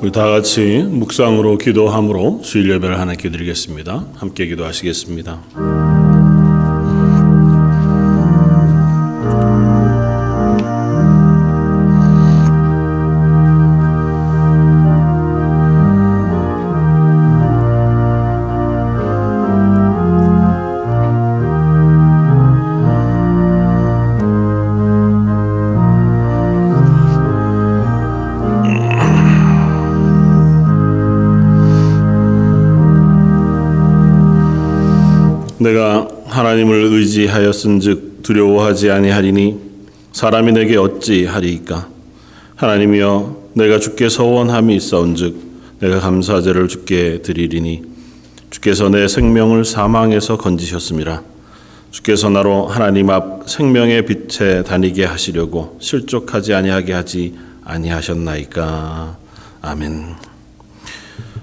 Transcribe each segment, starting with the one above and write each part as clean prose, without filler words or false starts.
우리 다 같이 묵상으로 기도함으로 주일 예배를 하나님께 드리겠습니다. 함께 기도하시겠습니다. 내가 하나님을 의지하였은즉 두려워하지 아니하리니 사람이 내게 어찌하리이까. 하나님이여, 내가 주께 서원함이 있사온즉 내가 감사제를 주께 드리리니 주께서 내 생명을 사망에서 건지셨음이라. 주께서 나로 하나님 앞 생명의 빛에 다니게 하시려고 실족하지 아니하게 하지 아니하셨나이까. 아멘.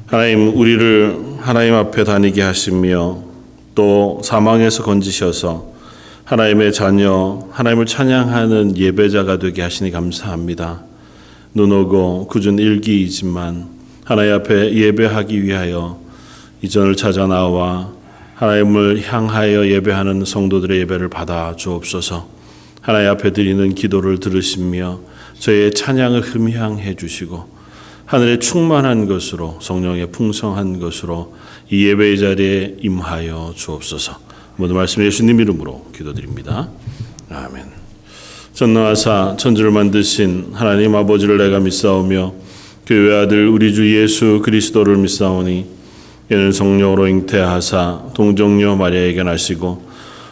하나님, 우리를 하나님 앞에 다니게 하시며 또 사망에서 건지셔서 하나님의 자녀, 하나님을 찬양하는 예배자가 되게 하시니 감사합니다. 눈 오고 굳은 일기이지만 하나님 앞에 예배하기 위하여 이전을 찾아 나와 하나님을 향하여 예배하는 성도들의 예배를 받아 주옵소서. 하나님 앞에 드리는 기도를 들으시며 저희의 찬양을 흠향해 주시고 하늘의 충만한 것으로, 성령의 풍성한 것으로 이 예배의 자리에 임하여 주옵소서. 모든 말씀 예수님 이름으로 기도드립니다. 아멘. 전능하사 천지를 만드신 하나님 아버지를 내가 믿사오며 그 외아들 우리 주 예수 그리스도를 믿사오니 이는 성령으로 잉태하사 동정녀 마리아에게 나시고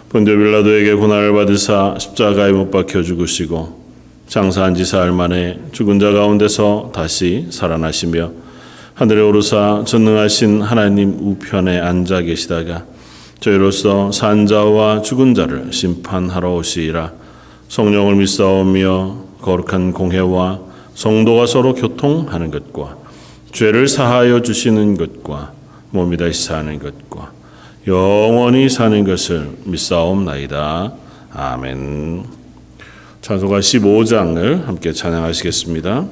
본디오 빌라도에게 고난을 받으사 십자가에 못 박혀 죽으시고 장사한 지 사흘 만에 죽은 자 가운데서 다시 살아나시며 하늘에 오르사 전능하신 하나님 우편에 앉아 계시다가 저희로서 산 자와 죽은 자를 심판하러 오시리라. 성령을 믿사오며 거룩한 공회와 성도가 서로 교통하는 것과 죄를 사하여 주시는 것과 몸이 다시 사는 것과 영원히 사는 것을 믿사옵나이다. 아멘. 찬송가 15장을 함께 찬양하시겠습니다.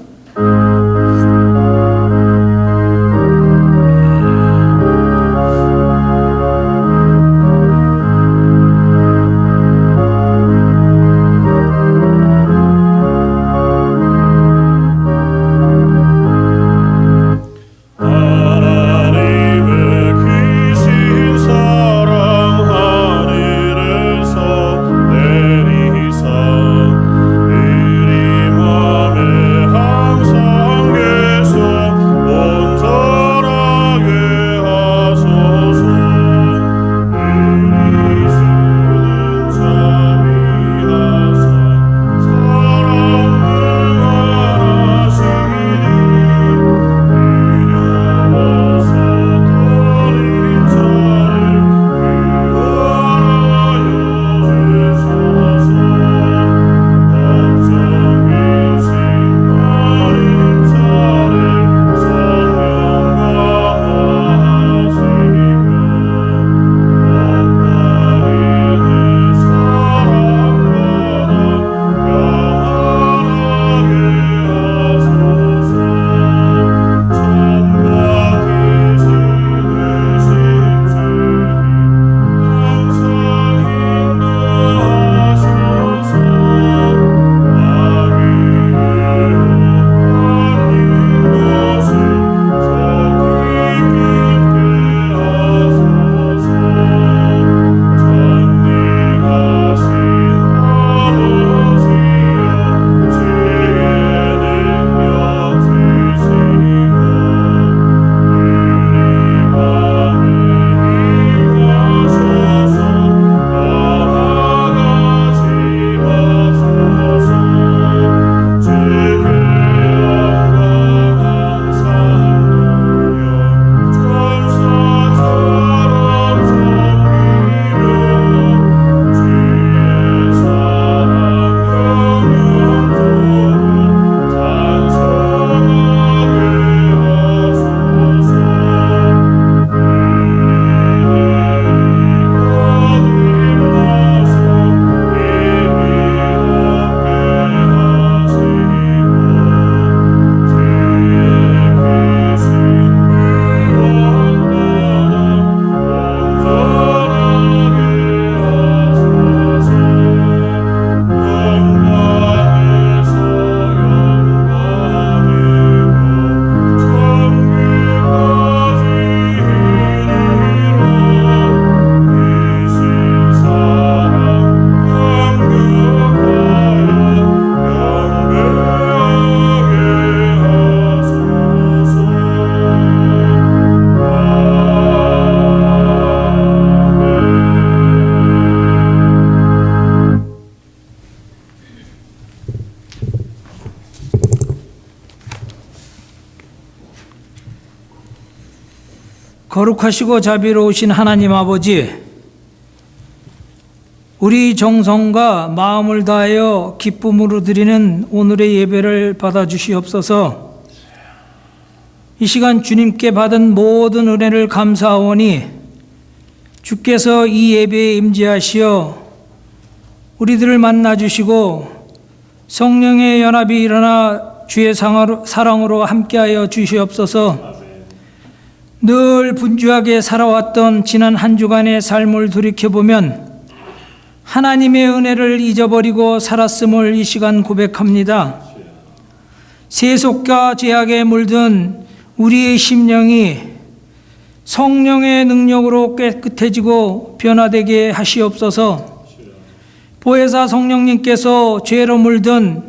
항상 거룩하시고 자비로우신 하나님 아버지, 우리 정성과 마음을 다하여 기쁨으로 드리는 오늘의 예배를 받아주시옵소서. 이 시간 주님께 받은 모든 은혜를 감사하오니 주께서 이 예배에 임재하시어 우리들을 만나주시고 성령의 연합이 일어나 주의 사랑으로 함께하여 주시옵소서. 늘 분주하게 살아왔던 지난 한 주간의 삶을 돌이켜보면 하나님의 은혜를 잊어버리고 살았음을 이 시간 고백합니다. 세속과 죄악에 물든 우리의 심령이 성령의 능력으로 깨끗해지고 변화되게 하시옵소서. 보혜사 성령님께서 죄로 물든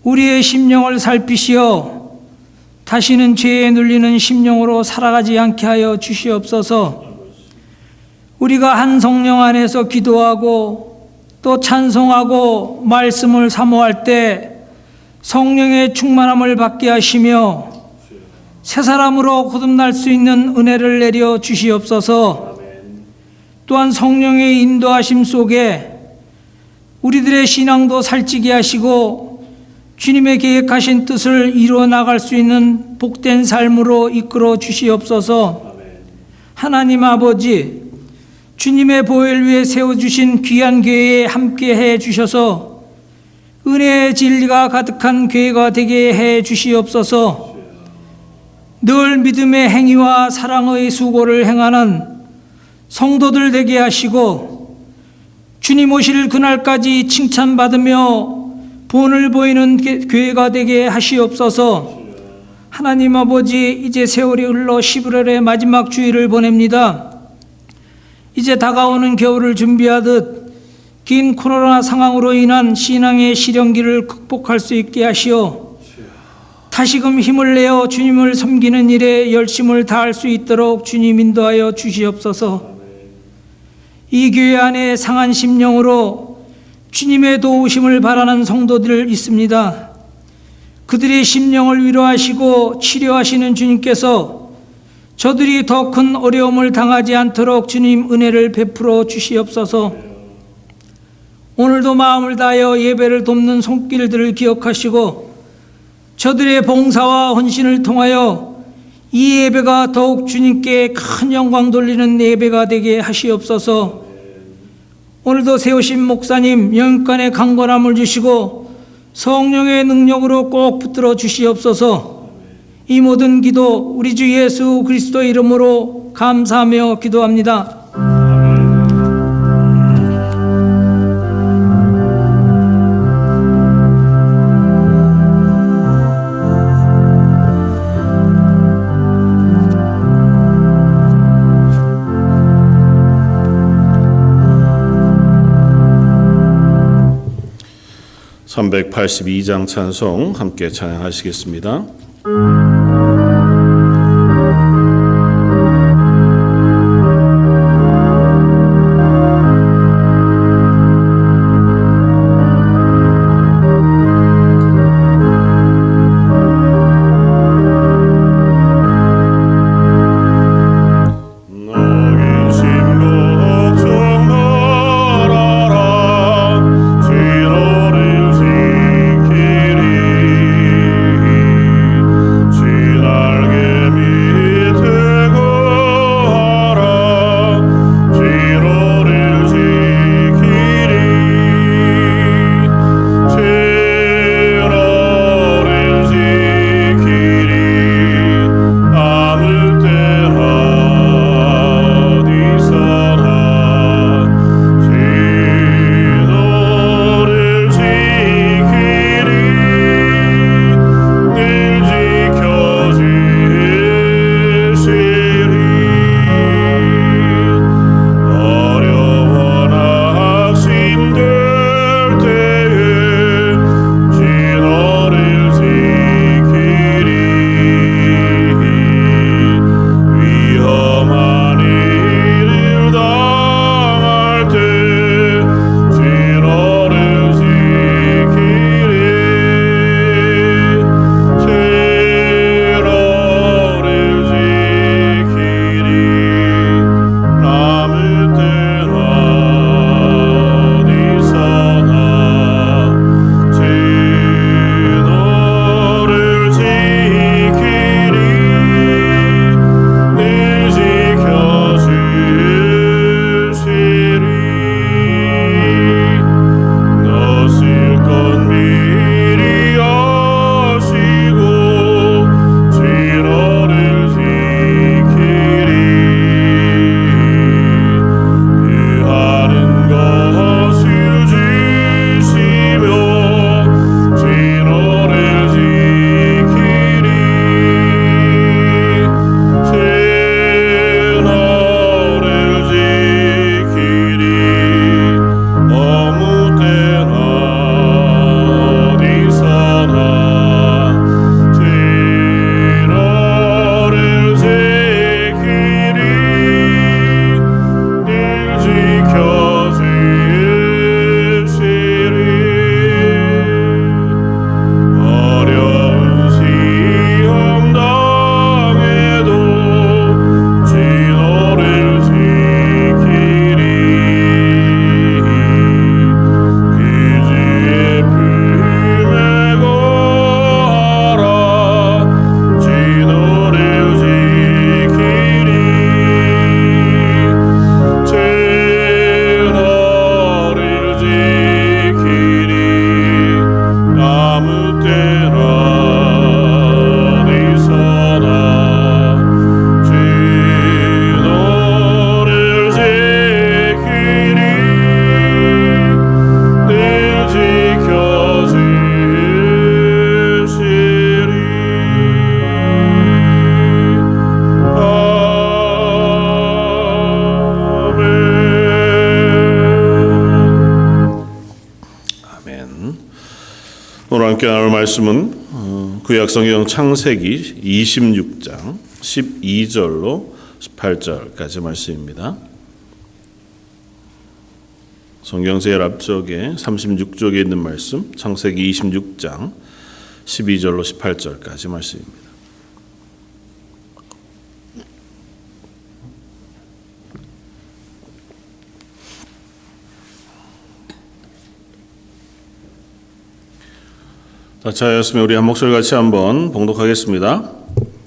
우리의 심령을 살피시어 다시는 죄에 눌리는 심령으로 살아가지 않게 하여 주시옵소서. 우리가 한 성령 안에서 기도하고 또 찬송하고 말씀을 사모할 때 성령의 충만함을 받게 하시며 새 사람으로 거듭날 수 있는 은혜를 내려 주시옵소서. 또한 성령의 인도하심 속에 우리들의 신앙도 살찌게 하시고 주님의 계획하신 뜻을 이루어 나갈 수 있는 복된 삶으로 이끌어 주시옵소서. 하나님 아버지, 주님의 보혈 위에 세워주신 귀한 교회에 함께해 주셔서 은혜의 진리가 가득한 교회가 되게 해 주시옵소서. 늘 믿음의 행위와 사랑의 수고를 행하는 성도들 되게 하시고 주님 오실 그날까지 칭찬받으며 본을 보이는 교회가 되게 하시옵소서. 하나님 아버지, 이제 세월이 흘러 11월의 마지막 주일을 보냅니다. 이제 다가오는 겨울을 준비하듯 긴 코로나 상황으로 인한 신앙의 시련기를 극복할 수 있게 하시어 다시금 힘을 내어 주님을 섬기는 일에 열심을 다할 수 있도록 주님 인도하여 주시옵소서. 이 교회 안에 상한 심령으로 주님의 도우심을 바라는 성도들 있습니다. 그들의 심령을 위로하시고 치료하시는 주님께서 저들이 더 큰 어려움을 당하지 않도록 주님 은혜를 베풀어 주시옵소서. 오늘도 마음을 다하여 예배를 돕는 손길들을 기억하시고 저들의 봉사와 헌신을 통하여 이 예배가 더욱 주님께 큰 영광 돌리는 예배가 되게 하시옵소서. 오늘도 세우신 목사님 영육간의 강건함을 주시고 성령의 능력으로 꼭 붙들어 주시옵소서. 이 모든 기도 우리 주 예수 그리스도 이름으로 감사하며 기도합니다. (382장) 찬송 함께 찬양하시겠습니다. 주 오늘 함께 나눌 말씀은 구약성경 창세기 26장 12절로 18절까지 말씀입니다. 성경 제일 앞쪽에 36쪽에 있는 말씀, 창세기 26장 12절로 18절까지 말씀입니다. 자, 하였으면 우리 한 목소리 같이 한번 봉독하겠습니다.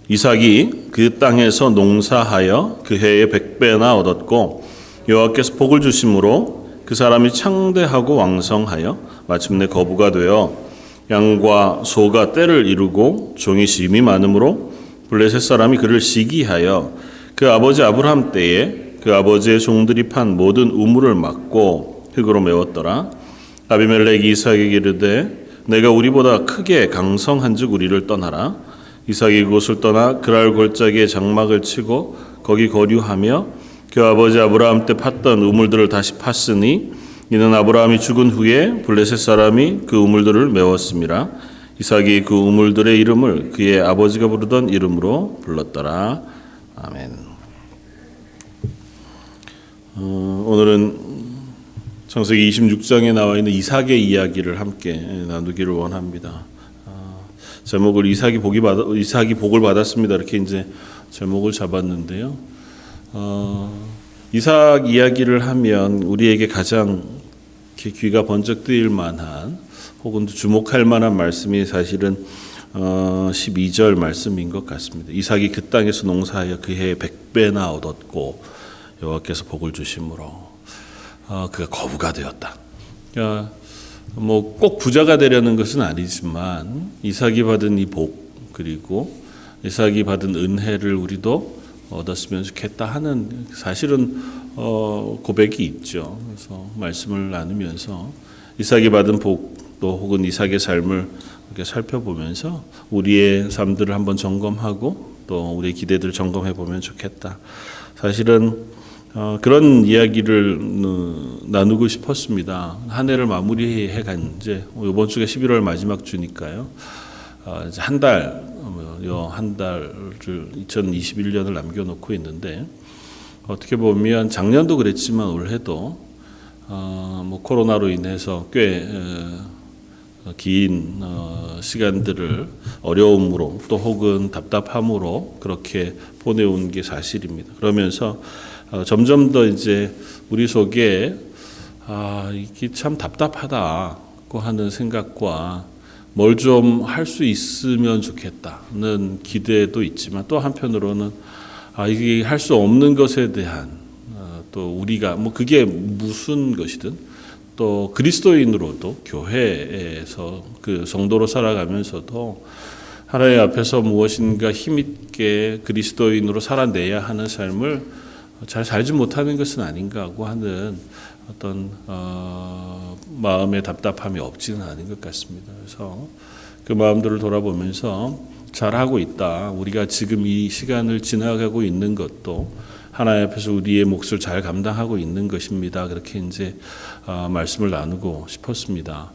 이삭이 그 땅에서 농사하여 그 해에 100배나 얻었고 여호와께서 복을 주심으로 그 사람이 창대하고 왕성하여 마침내 거부가 되어 양과 소가 떼를 이루고 종이 심이 많으므로 블레셋 사람이 그를 시기하여 그 아버지 아브라함 때에 그 아버지의 종들이 판 모든 우물을 막고 흙으로 메웠더라. 아비멜렉이 이삭에게 이르되 내가 우리보다 크게 강성한즉 우리를 떠나라. 이삭이 그곳을 떠나 그랄 골짜기에 장막을 치고 거기 거류하며 그 아버지 아브라함 때 팠던 우물들을 다시 팠으니 이는 아브라함이 죽은 후에 블레셋 사람이 그 우물들을 메웠음이라. 이삭이 그 우물들의 이름을 그의 아버지가 부르던 이름으로 불렀더라. 아멘. 오늘은 창세기 26장에 나와 있는 이삭의 이야기를 함께 나누기를 원합니다. 제목을 이삭이 복을 받았습니다. 이렇게 이제 제목을 잡았는데요. 이삭 이야기를 하면 우리에게 가장 귀가 번쩍 뜨일 만한 혹은 주목할 만한 말씀이 사실은 12절 말씀인 것 같습니다. 이삭이 그 땅에서 농사하여 그 해에 100배나 얻었고 여호와께서 복을 주심으로 그가 거부가 되었다. 그러니까 뭐 꼭 부자가 되려는 것은 아니지만 이삭이 받은 이 복 그리고 이삭이 받은 은혜를 우리도 얻었으면 좋겠다 하는 사실은 고백이 있죠. 그래서 말씀을 나누면서 이삭이 받은 복도 혹은 이삭의 삶을 이렇게 살펴보면서 우리의 삶들을 한번 점검하고 또 우리의 기대들을 점검해 보면 좋겠다. 사실은 그런 이야기를 나누고 싶었습니다. 한 해를 마무리해간 이제 이번 주가 11월 마지막 주니까요. 이제 한 달을 2021년을 남겨놓고 있는데 어떻게 보면 작년도 그랬지만 올해도 뭐 코로나로 인해서 꽤 긴 시간들을 어려움으로 또 혹은 답답함으로 그렇게 보내온 게 사실입니다. 그러면서 점점 더 이제 우리 속에 이게 참 답답하다고 하는 생각과 뭘 좀 할 수 있으면 좋겠다는 기대도 있지만 또 한편으로는 이게 할 수 없는 것에 대한 또 우리가 뭐 그게 무슨 것이든 또 그리스도인으로도 교회에서 그 성도로 살아가면서도 하나님 앞에서 무엇인가 힘있게 그리스도인으로 살아내야 하는 삶을 잘 살지 못하는 것은 아닌가 하고 하는 어떤 마음의 답답함이 없지는 않은 것 같습니다. 그래서 그 마음들을 돌아보면서 잘하고 있다. 우리가 지금 이 시간을 지나가고 있는 것도 하나님 앞에서 우리의 몫을 잘 감당하고 있는 것입니다. 그렇게 이제 말씀을 나누고 싶었습니다.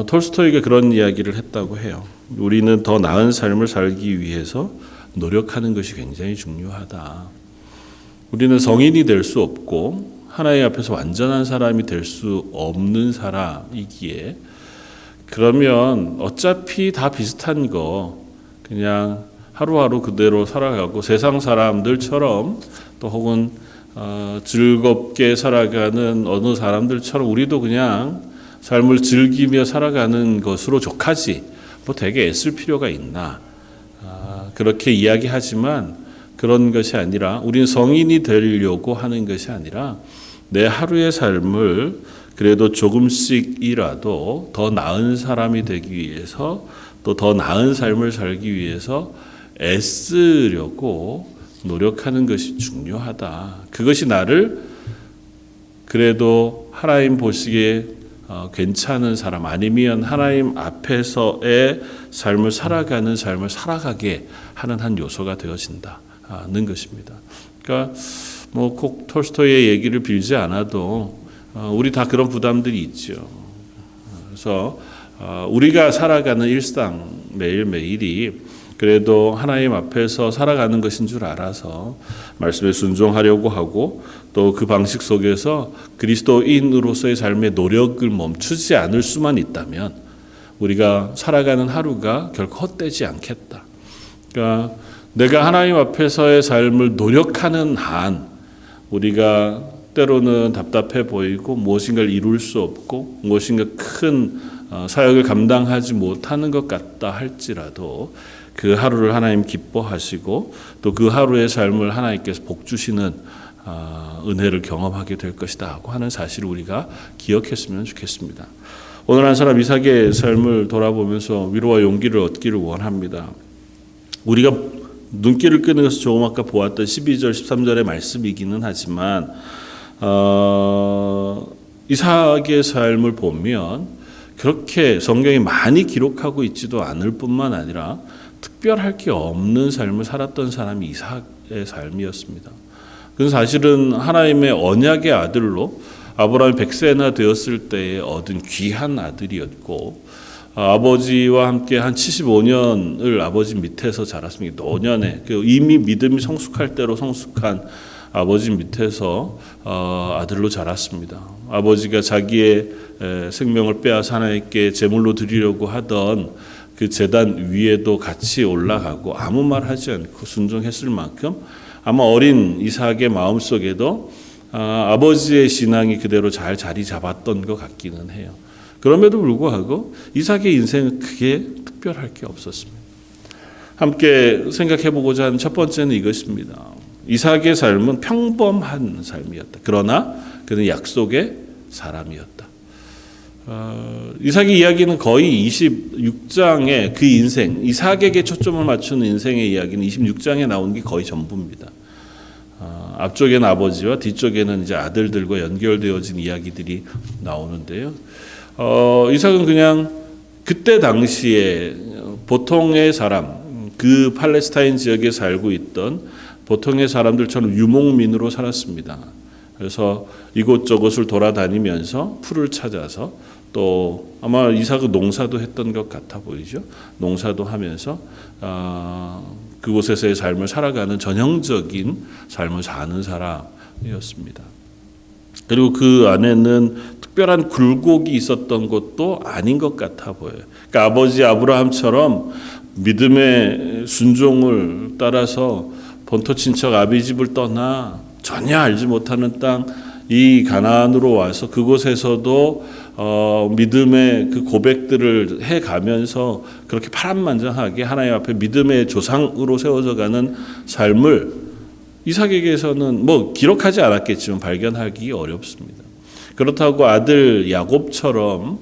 톨스토이가 그런 이야기를 했다고 해요. 우리는 더 나은 삶을 살기 위해서 노력하는 것이 굉장히 중요하다. 우리는 성인이 될 수 없고 하나님 앞에서 완전한 사람이 될 수 없는 사람이기에 그러면 어차피 다 비슷한 거 그냥 하루하루 그대로 살아가고 세상 사람들처럼 또 혹은 즐겁게 살아가는 어느 사람들처럼 우리도 그냥 삶을 즐기며 살아가는 것으로 족하지 뭐 되게 애쓸 필요가 있나 그렇게 이야기하지만 그런 것이 아니라 우리는 성인이 되려고 하는 것이 아니라 내 하루의 삶을 그래도 조금씩이라도 더 나은 사람이 되기 위해서 또 더 나은 삶을 살기 위해서 애쓰려고 노력하는 것이 중요하다. 그것이 나를 그래도 하나님 보시기에 괜찮은 사람 아니면 하나님 앞에서의 삶을 살아가는 삶을 살아가게 하는 한 요소가 되어진다는 것입니다. 그러니까 뭐 꼭 톨스토이의 얘기를 빌지 않아도 우리 다 그런 부담들이 있죠. 그래서 우리가 살아가는 일상 매일매일이 그래도 하나님 앞에서 살아가는 것인 줄 알아서 말씀에 순종하려고 하고 또 그 방식 속에서 그리스도인으로서의 삶의 노력을 멈추지 않을 수만 있다면 우리가 살아가는 하루가 결코 헛되지 않겠다. 그러니까 내가 하나님 앞에서의 삶을 노력하는 한 우리가 때로는 답답해 보이고 무엇인가를 이룰 수 없고 무엇인가 큰 사역을 감당하지 못하는 것 같다 할지라도 그 하루를 하나님 기뻐하시고 또 그 하루의 삶을 하나님께서 복 주시는 은혜를 경험하게 될 것이다 하고 하는 사실을 우리가 기억했으면 좋겠습니다. 오늘 한 사람 이삭의 삶을 돌아보면서 위로와 용기를 얻기를 원합니다. 우리가 눈길을 끄면서 조금 아까 보았던 12절 13절의 말씀이기는 하지만 이삭의 삶을 보면 그렇게 성경이 많이 기록하고 있지도 않을 뿐만 아니라 특별할 게 없는 삶을 살았던 사람이 이삭의 삶이었습니다. 그건 사실은 하나님의 언약의 아들로 아브라함이 100세나 되었을 때에 얻은 귀한 아들이었고 아버지와 함께 한 75년을 아버지 밑에서 자랐습니다. 노년에 이미 믿음이 성숙할 대로 성숙한 아버지 밑에서 아들로 자랐습니다. 아버지가 자기의 생명을 빼앗아 하나님께 제물로 드리려고 하던 그 제단 위에도 같이 올라가고 아무 말 하지 않고 순종했을 만큼 아마 어린 이삭의 마음속에도 아버지의 신앙이 그대로 잘 자리 잡았던 것 같기는 해요. 그럼에도 불구하고 이삭의 인생은 크게 특별할 게 없었습니다. 함께 생각해 보고자 하는 첫 번째는 이것입니다. 이삭의 삶은 평범한 삶이었다. 그러나 그는 약속의 사람이었다. 이삭의 이야기는 거의 26장의 그 인생, 이삭에게 초점을 맞추는 인생의 이야기는 26장에 나오는 게 거의 전부입니다. 앞쪽에는 아버지와 뒤쪽에는 이제 아들들과 연결되어진 이야기들이 나오는데요. 이삭은 그냥 그때 당시에 보통의 사람, 그 팔레스타인 지역에 살고 있던 보통의 사람들처럼 유목민으로 살았습니다. 그래서 이곳저곳을 돌아다니면서 풀을 찾아서 또 아마 이삭은 농사도 했던 것 같아 보이죠. 농사도 하면서 그곳에서의 삶을 살아가는 전형적인 삶을 사는 사람이었습니다. 그리고 그 안에는 특별한 굴곡이 있었던 것도 아닌 것 같아 보여요. 그러니까 아버지 아브라함처럼 믿음의 순종을 따라서 본토 친척 아비집을 떠나 전혀 알지 못하는 땅 이 가나안으로 와서 그곳에서도 믿음의 그 고백들을 해가면서 그렇게 파란만장하게 하나님 앞에 믿음의 조상으로 세워져가는 삶을 이삭에게서는 뭐 기록하지 않았겠지만 발견하기 어렵습니다. 그렇다고 아들 야곱처럼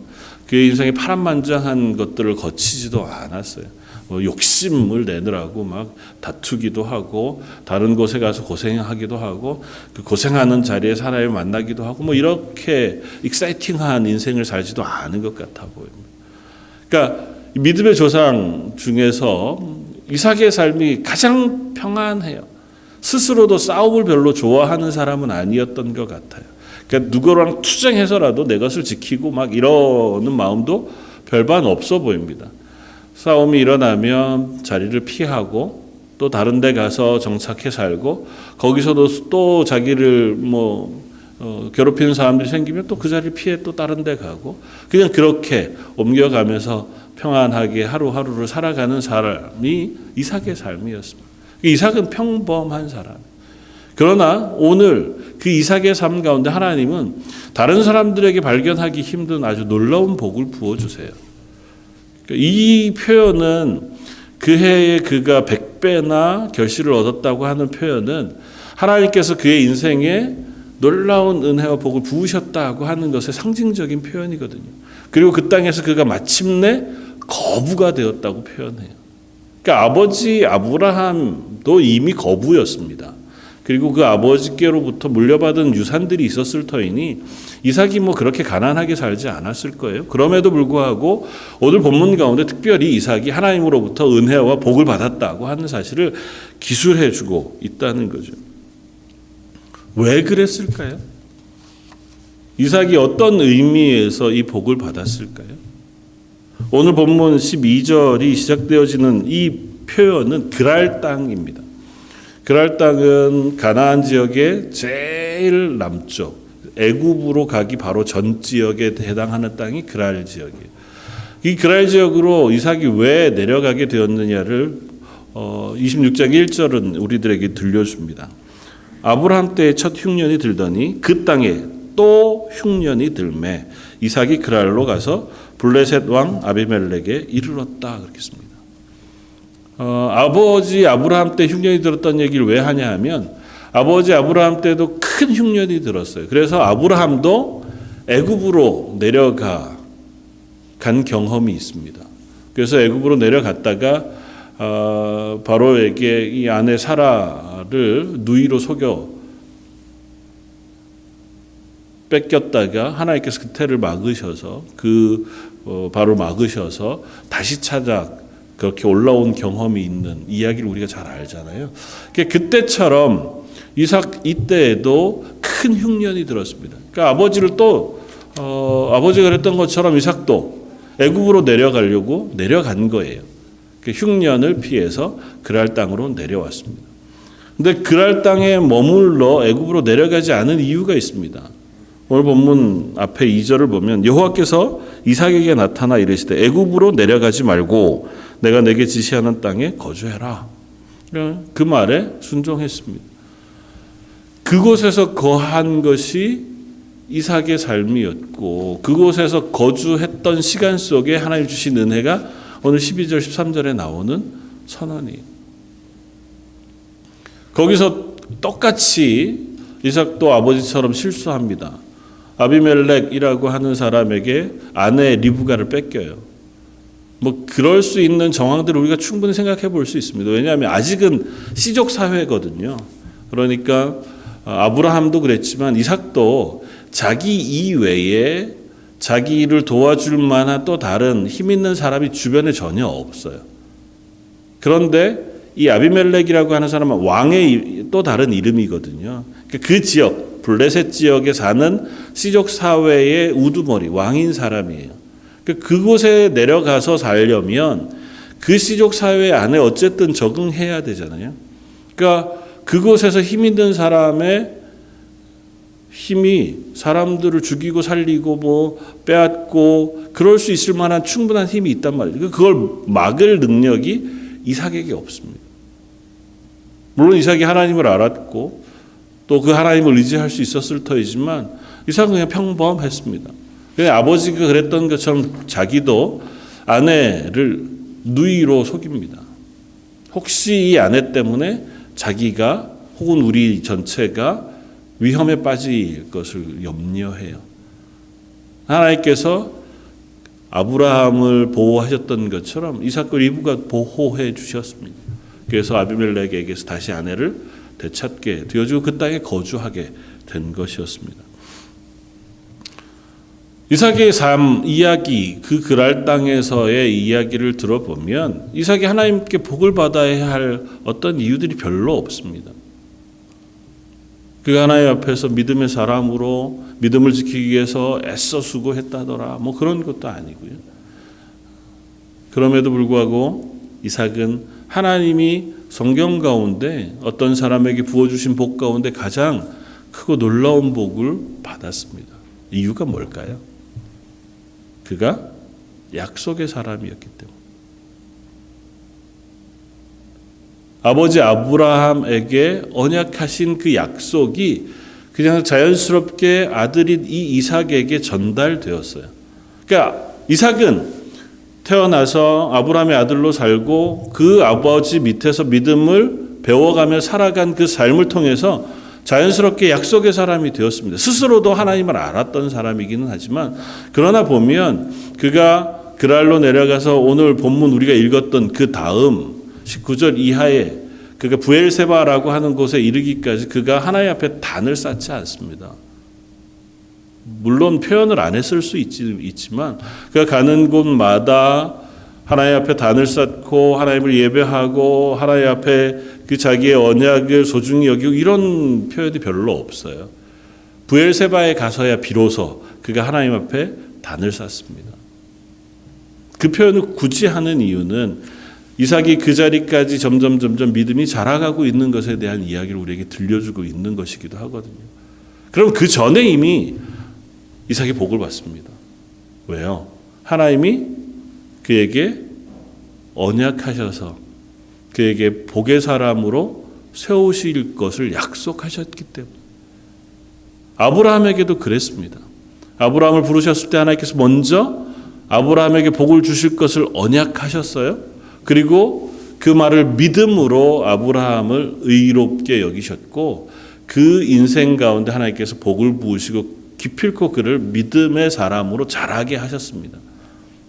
그의 인생에 파란만장한 것들을 거치지도 않았어요. 욕심을 내느라고 막 다투기도 하고 다른 곳에 가서 고생하기도 하고 그 고생하는 자리에 사람을 만나기도 하고 뭐 이렇게 익사이팅한 인생을 살지도 않은 것 같아 보입니다. 그러니까 믿음의 조상 중에서 이삭의 삶이 가장 평안해요. 스스로도 싸움을 별로 좋아하는 사람은 아니었던 것 같아요. 그러니까 누구랑 투쟁해서라도 내 것을 지키고 막 이러는 마음도 별반 없어 보입니다. 싸움이 일어나면 자리를 피하고 또 다른 데 가서 정착해 살고 거기서도 또 자기를 괴롭히는 사람들이 생기면 또 그 자리를 피해 또 다른 데 가고 그냥 그렇게 옮겨가면서 평안하게 하루하루를 살아가는 사람이 이삭의 삶이었습니다. 이삭은 평범한 사람. 그러나 오늘 그 이삭의 삶 가운데 하나님은 다른 사람들에게 발견하기 힘든 아주 놀라운 복을 부어주세요. 이 표현은 그 해에 그가 100배나 결실을 얻었다고 하는 표현은 하나님께서 그의 인생에 놀라운 은혜와 복을 부으셨다고 하는 것의 상징적인 표현이거든요. 그리고 그 땅에서 그가 마침내 거부가 되었다고 표현해요. 그러니까 아버지 아브라함도 이미 거부였습니다. 그리고 그 아버지께로부터 물려받은 유산들이 있었을 터이니 이삭이 그렇게 가난하게 살지 않았을 거예요. 그럼에도 불구하고 오늘 본문 가운데 특별히 이삭이 하나님으로부터 은혜와 복을 받았다고 하는 사실을 기술해 주고 있다는 거죠. 왜 그랬을까요? 이삭이 어떤 의미에서 이 복을 받았을까요? 오늘 본문 12절이 시작되어지는 이 표현은 그랄 땅입니다. 그랄 땅은 가나안 지역의 제일 남쪽, 애굽으로 가기 바로 전 지역에 해당하는 땅이 그랄 지역이에요. 이 그랄 지역으로 이삭이 왜 내려가게 되었느냐를 26장 1절은 우리들에게 들려줍니다. 아브라함 때의 첫 흉년이 들더니 그 땅에 또 흉년이 들매 이삭이 그랄로 가서 블레셋 왕 아비멜렉에 이르렀다 그렇게 씁니다. 아버지 아브라함 때 흉년이 들었던 얘기를 왜 하냐 하면 아버지 아브라함 때도 큰 흉년이 들었어요. 그래서 아브라함도 애굽으로 내려간 경험이 있습니다. 그래서 애굽으로 내려갔다가 바로에게 이 아내 사라를 누이로 속여 뺏겼다가 하나님께서 그 태를 막으셔서 바로 막으셔서 다시 찾아 그렇게 올라온 경험이 있는 이야기를 우리가 잘 알잖아요. 그때처럼 이삭 이때에도 큰 흉년이 들었습니다. 그러니까 아버지를 또 아버지가 그랬던 것처럼 이삭도 애굽으로 내려가려고 내려간 거예요. 흉년을 피해서 그랄 땅으로 내려왔습니다. 근데 그랄 땅에 머물러 애굽으로 내려가지 않은 이유가 있습니다. 오늘 본문 앞에 2절을 보면 여호와께서 이삭에게 나타나 이르시되 애굽으로 내려가지 말고 내가 내게 지시하는 땅에 거주해라. 그 말에 순종했습니다. 그곳에서 거한 것이 이삭의 삶이었고 그곳에서 거주했던 시간 속에 하나님 주신 은혜가 오늘 12절 13절에 나오는 선언이에요. 거기서 똑같이 이삭도 아버지처럼 실수합니다. 아비멜렉이라고 하는 사람에게 아내 리브가를 뺏겨요. 그럴 수 있는 정황들을 우리가 충분히 생각해 볼 수 있습니다. 왜냐하면 아직은 씨족 사회거든요. 그러니까 아브라함도 그랬지만 이삭도 자기 이외에 자기를 도와줄 만한 또 다른 힘 있는 사람이 주변에 전혀 없어요. 그런데 이 아비멜렉이라고 하는 사람은 왕의 또 다른 이름이거든요. 그 지역, 블레셋 지역에 사는 씨족 사회의 우두머리, 왕인 사람이에요. 그곳에 내려가서 살려면 그 씨족 사회 안에 어쨌든 적응해야 되잖아요. 그러니까 그곳에서 힘 있는 사람의 힘이 사람들을 죽이고 살리고 빼앗고 그럴 수 있을 만한 충분한 힘이 있단 말이에요. 그걸 막을 능력이 이삭에게 없습니다. 물론 이삭이 하나님을 알았고 또 그 하나님을 의지할 수 있었을 터이지만 이삭은 그냥 평범했습니다. 그냥 아버지가 그랬던 것처럼 자기도 아내를 누이로 속입니다. 혹시 이 아내 때문에 자기가 혹은 우리 전체가 위험에 빠질 것을 염려해요. 하나님께서 아브라함을 보호하셨던 것처럼 이삭과 리브가 보호해 주셨습니다. 그래서 아비멜렉에게서 다시 아내를 되찾게 되어주고 그 땅에 거주하게 된 것이었습니다. 이삭의 삶 이야기, 그 그랄 땅에서의 이야기를 들어보면 이삭이 하나님께 복을 받아야 할 어떤 이유들이 별로 없습니다. 그가 하나님 앞에서 믿음의 사람으로 믿음을 지키기 위해서 애써 수고했다더라. 그런 것도 아니고요. 그럼에도 불구하고 이삭은 하나님이 성경 가운데 어떤 사람에게 부어주신 복 가운데 가장 크고 놀라운 복을 받았습니다. 이유가 뭘까요? 그가 약속의 사람이었기 때문에. 아버지 아브라함에게 언약하신 그 약속이 그냥 자연스럽게 아들인 이 이삭에게 전달되었어요. 그러니까 이삭은 태어나서 아브라함의 아들로 살고 그 아버지 밑에서 믿음을 배워가며 살아간 그 삶을 통해서 자연스럽게 약속의 사람이 되었습니다. 스스로도 하나님을 알았던 사람이기는 하지만 그러나 보면 그가 그랄로 내려가서 오늘 본문 우리가 읽었던 그 다음 19절 이하에 그가 부엘세바라고 하는 곳에 이르기까지 그가 하나님 앞에 단을 쌓지 않습니다. 물론 표현을 안 했을 수 있지만 그가 가는 곳마다 하나님 앞에 단을 쌓고 하나님을 예배하고 하나님 앞에 그 자기의 언약을 소중히 여기고 이런 표현이 별로 없어요. 부엘세바에 가서야 비로소 그가 하나님 앞에 단을 쌓습니다. 그 표현을 굳이 하는 이유는 이삭이 그 자리까지 점점 믿음이 자라가고 있는 것에 대한 이야기를 우리에게 들려주고 있는 것이기도 하거든요. 그럼 그 전에 이미 이삭이 복을 받습니다. 왜요? 하나님이 그에게 언약하셔서 그에게 복의 사람으로 세우실 것을 약속하셨기 때문에. 아브라함에게도 그랬습니다. 아브라함을 부르셨을 때 하나님께서 먼저 아브라함에게 복을 주실 것을 언약하셨어요. 그리고 그 말을 믿음으로 아브라함을 의롭게 여기셨고 그 인생 가운데 하나님께서 복을 부으시고 기필코 그를 믿음의 사람으로 자라게 하셨습니다.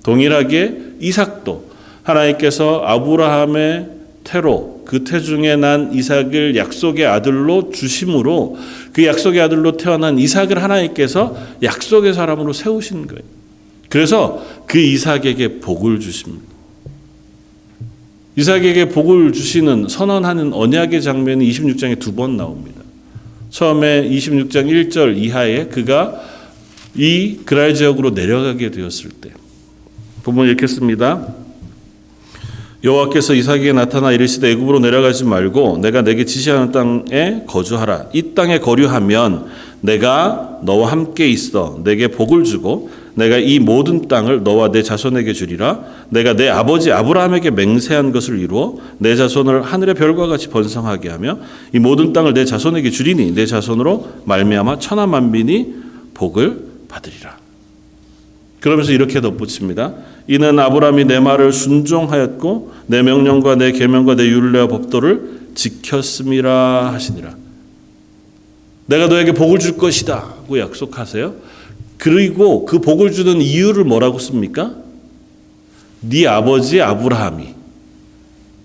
동일하게 이삭도 하나님께서 아브라함의 태로 그 태중에 난 이삭을 약속의 아들로 주심으로 그 약속의 아들로 태어난 이삭을 하나님께서 약속의 사람으로 세우신 거예요. 그래서 그 이삭에게 복을 주십니다. 이삭에게 복을 주시는 선언하는 언약의 장면이 26장에 2번 나옵니다. 처음에 26장 1절 이하에 그가 이 그랄 지역으로 내려가게 되었을 때 본문 읽겠습니다. 여호와께서 이삭에게 나타나 이르시되 애굽으로 내려가지 말고 내가 내게 지시하는 땅에 거주하라. 이 땅에 거류하면 내가 너와 함께 있어 내게 복을 주고 내가 이 모든 땅을 너와 내 자손에게 주리라. 내가 내 아버지 아브라함에게 맹세한 것을 이루어 내 자손을 하늘의 별과 같이 번성하게 하며 이 모든 땅을 내 자손에게 주리니 내 자손으로 말미암아 천하 만민이 복을 받으리라. 그러면서 이렇게 덧붙입니다. 이는 아브라함이 내 말을 순종하였고 내 명령과 내 계명과 내 율례와 법도를 지켰음이라 하시니라. 내가 너에게 복을 줄 것이다고 약속하세요. 그리고 그 복을 주는 이유를 뭐라고 씁니까? 네 아버지 아브라함이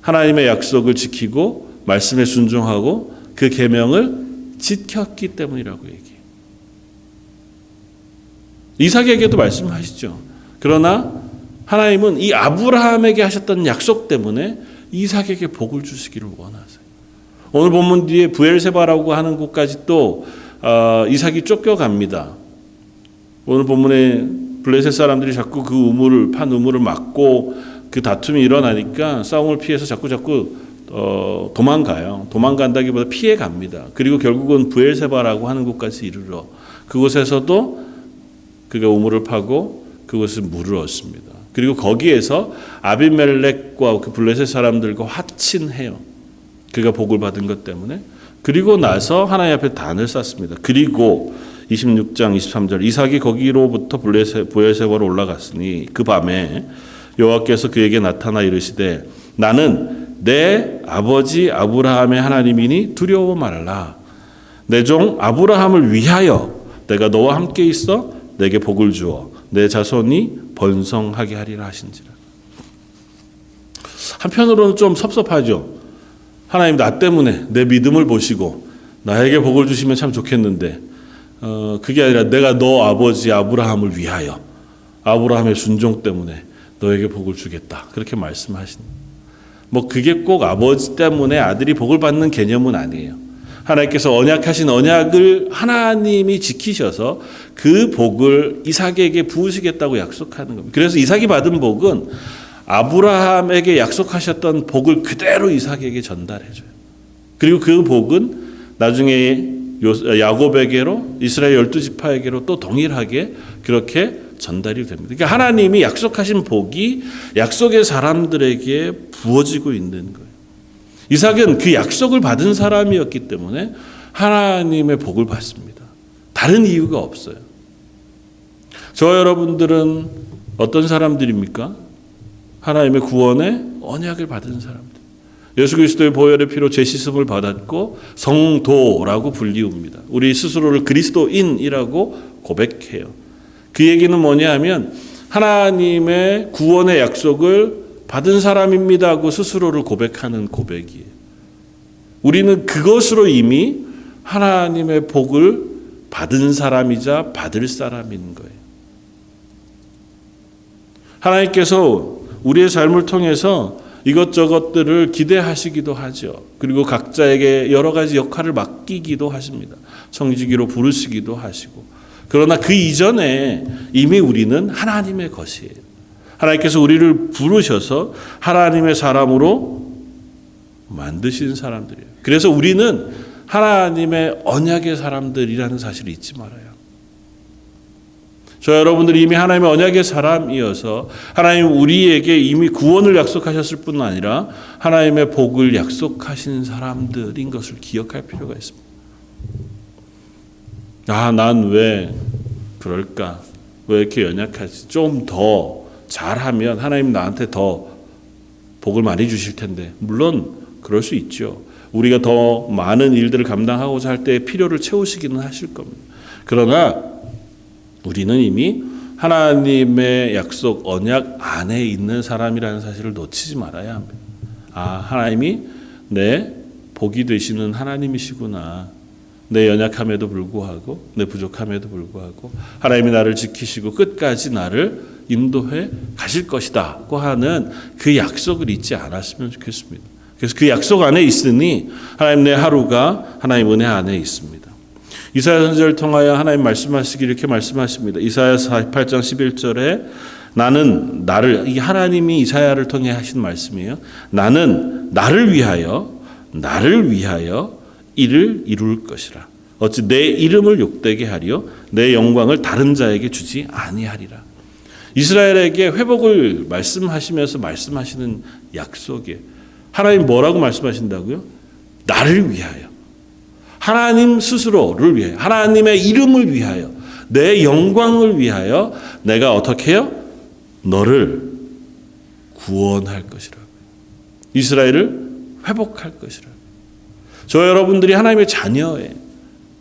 하나님의 약속을 지키고 말씀에 순종하고 그 계명을 지켰기 때문이라고 얘기해요. 이삭에게도 말씀하시죠. 그러나 하나님은 이 아브라함에게 하셨던 약속 때문에 이삭에게 복을 주시기를 원하세요. 오늘 본문 뒤에 브엘세바라고 하는 곳까지 또 이삭이 쫓겨갑니다. 오늘 본문에 블레셋 사람들이 자꾸 그 판 우물을 막고 그 다툼이 일어나니까 싸움을 피해서 자꾸 도망가요. 도망간다기보다 피해 갑니다. 그리고 결국은 브엘세바라고 하는 곳까지 이르러 그곳에서도 그가 우물을 파고 그것을 물을 얻습니다. 그리고 거기에서 아비멜렉과 그 블레셋 사람들과 화친해요. 그가 복을 받은 것 때문에. 그리고 나서 하나님 앞에 단을 쌓습니다. 그리고 26장 23절 이삭이 거기로부터 브엘세바로 올라갔으니 그 밤에 여호와께서 그에게 나타나 이르시되 나는 내 아버지 아브라함의 하나님이니 두려워 말라. 내 종 아브라함을 위하여 내가 너와 함께 있어 내게 복을 주어 내 자손이 번성하게 하리라 하신지라. 한편으로는 좀 섭섭하죠. 하나님 나 때문에 내 믿음을 보시고 나에게 복을 주시면 참 좋겠는데 그게 아니라 내가 너 아버지 아브라함을 위하여 아브라함의 순종 때문에 너에게 복을 주겠다. 그렇게 말씀하신. 그게 꼭 아버지 때문에 아들이 복을 받는 개념은 아니에요. 하나님께서 언약하신 언약을 하나님이 지키셔서 그 복을 이삭에게 부으시겠다고 약속하는 겁니다. 그래서 이삭이 받은 복은 아브라함에게 약속하셨던 복을 그대로 이삭에게 전달해줘요. 그리고 그 복은 나중에 야곱에게로 이스라엘 12지파에게로 또 동일하게 그렇게 전달이 됩니다. 그러니까 하나님이 약속하신 복이 약속의 사람들에게 부어지고 있는 거예요. 이삭은 그 약속을 받은 사람이었기 때문에 하나님의 복을 받습니다. 다른 이유가 없어요. 저와 여러분들은 어떤 사람들입니까? 하나님의 구원의 언약을 받은 사람들. 예수 그리스도의 보혈의 피로 죄 씻음을 받았고 성도라고 불리웁니다. 우리 스스로를 그리스도인이라고 고백해요. 그 얘기는 뭐냐 하면 하나님의 구원의 약속을 받은 사람입니다 하고 스스로를 고백하는 고백이에요. 우리는 그것으로 이미 하나님의 복을 받은 사람이자 받을 사람인 거예요. 하나님께서 우리의 삶을 통해서 이것저것들을 기대하시기도 하죠. 그리고 각자에게 여러 가지 역할을 맡기기도 하십니다. 청지기로 부르시기도 하시고. 그러나 그 이전에 이미 우리는 하나님의 것이에요. 하나님께서 우리를 부르셔서 하나님의 사람으로 만드신 사람들이에요. 그래서 우리는 하나님의 언약의 사람들이라는 사실을 잊지 말아요. 저 여러분들이 이미 하나님의 언약의 사람이어서 하나님 우리에게 이미 구원을 약속하셨을 뿐 아니라 하나님의 복을 약속하신 사람들인 것을 기억할 필요가 있습니다. 난 왜 그럴까? 왜 이렇게 연약하지? 좀 더 잘하면 하나님 나한테 더 복을 많이 주실 텐데. 물론 그럴 수 있죠. 우리가 더 많은 일들을 감당하고자 할 때 필요를 채우시기는 하실 겁니다. 그러나 우리는 이미 하나님의 약속 언약 안에 있는 사람이라는 사실을 놓치지 말아야 합니다. 하나님이 내 복이 되시는 하나님이시구나. 내 연약함에도 불구하고 내 부족함에도 불구하고 하나님이 나를 지키시고 끝까지 나를 인도해 가실 것이다고 하는 그 약속을 잊지 않았으면 좋겠습니다. 그래서 그 약속 안에 있으니 하나님 내 하루가 하나님 은혜 안에 있습니다. 이사야 선지자를 통하여 하나님 말씀하시기 이렇게 말씀하십니다. 이사야 48장 11절에 나는 나를, 이 하나님이 이사야를 통해 하신 말씀이에요. 나는 나를 위하여 이를 이룰 것이라. 어찌 내 이름을 욕되게 하리요 내 영광을 다른 자에게 주지 아니하리라. 이스라엘에게 회복을 말씀하시면서 말씀하시는 약속이에요. 하나님 뭐라고 말씀하신다고요? 나를 위하여. 하나님 스스로를 위하여. 하나님의 이름을 위하여. 내 영광을 위하여 내가 어떻게 해요? 너를 구원할 것이라고. 이스라엘을 회복할 것이라고. 저 여러분들이 하나님의 자녀예요.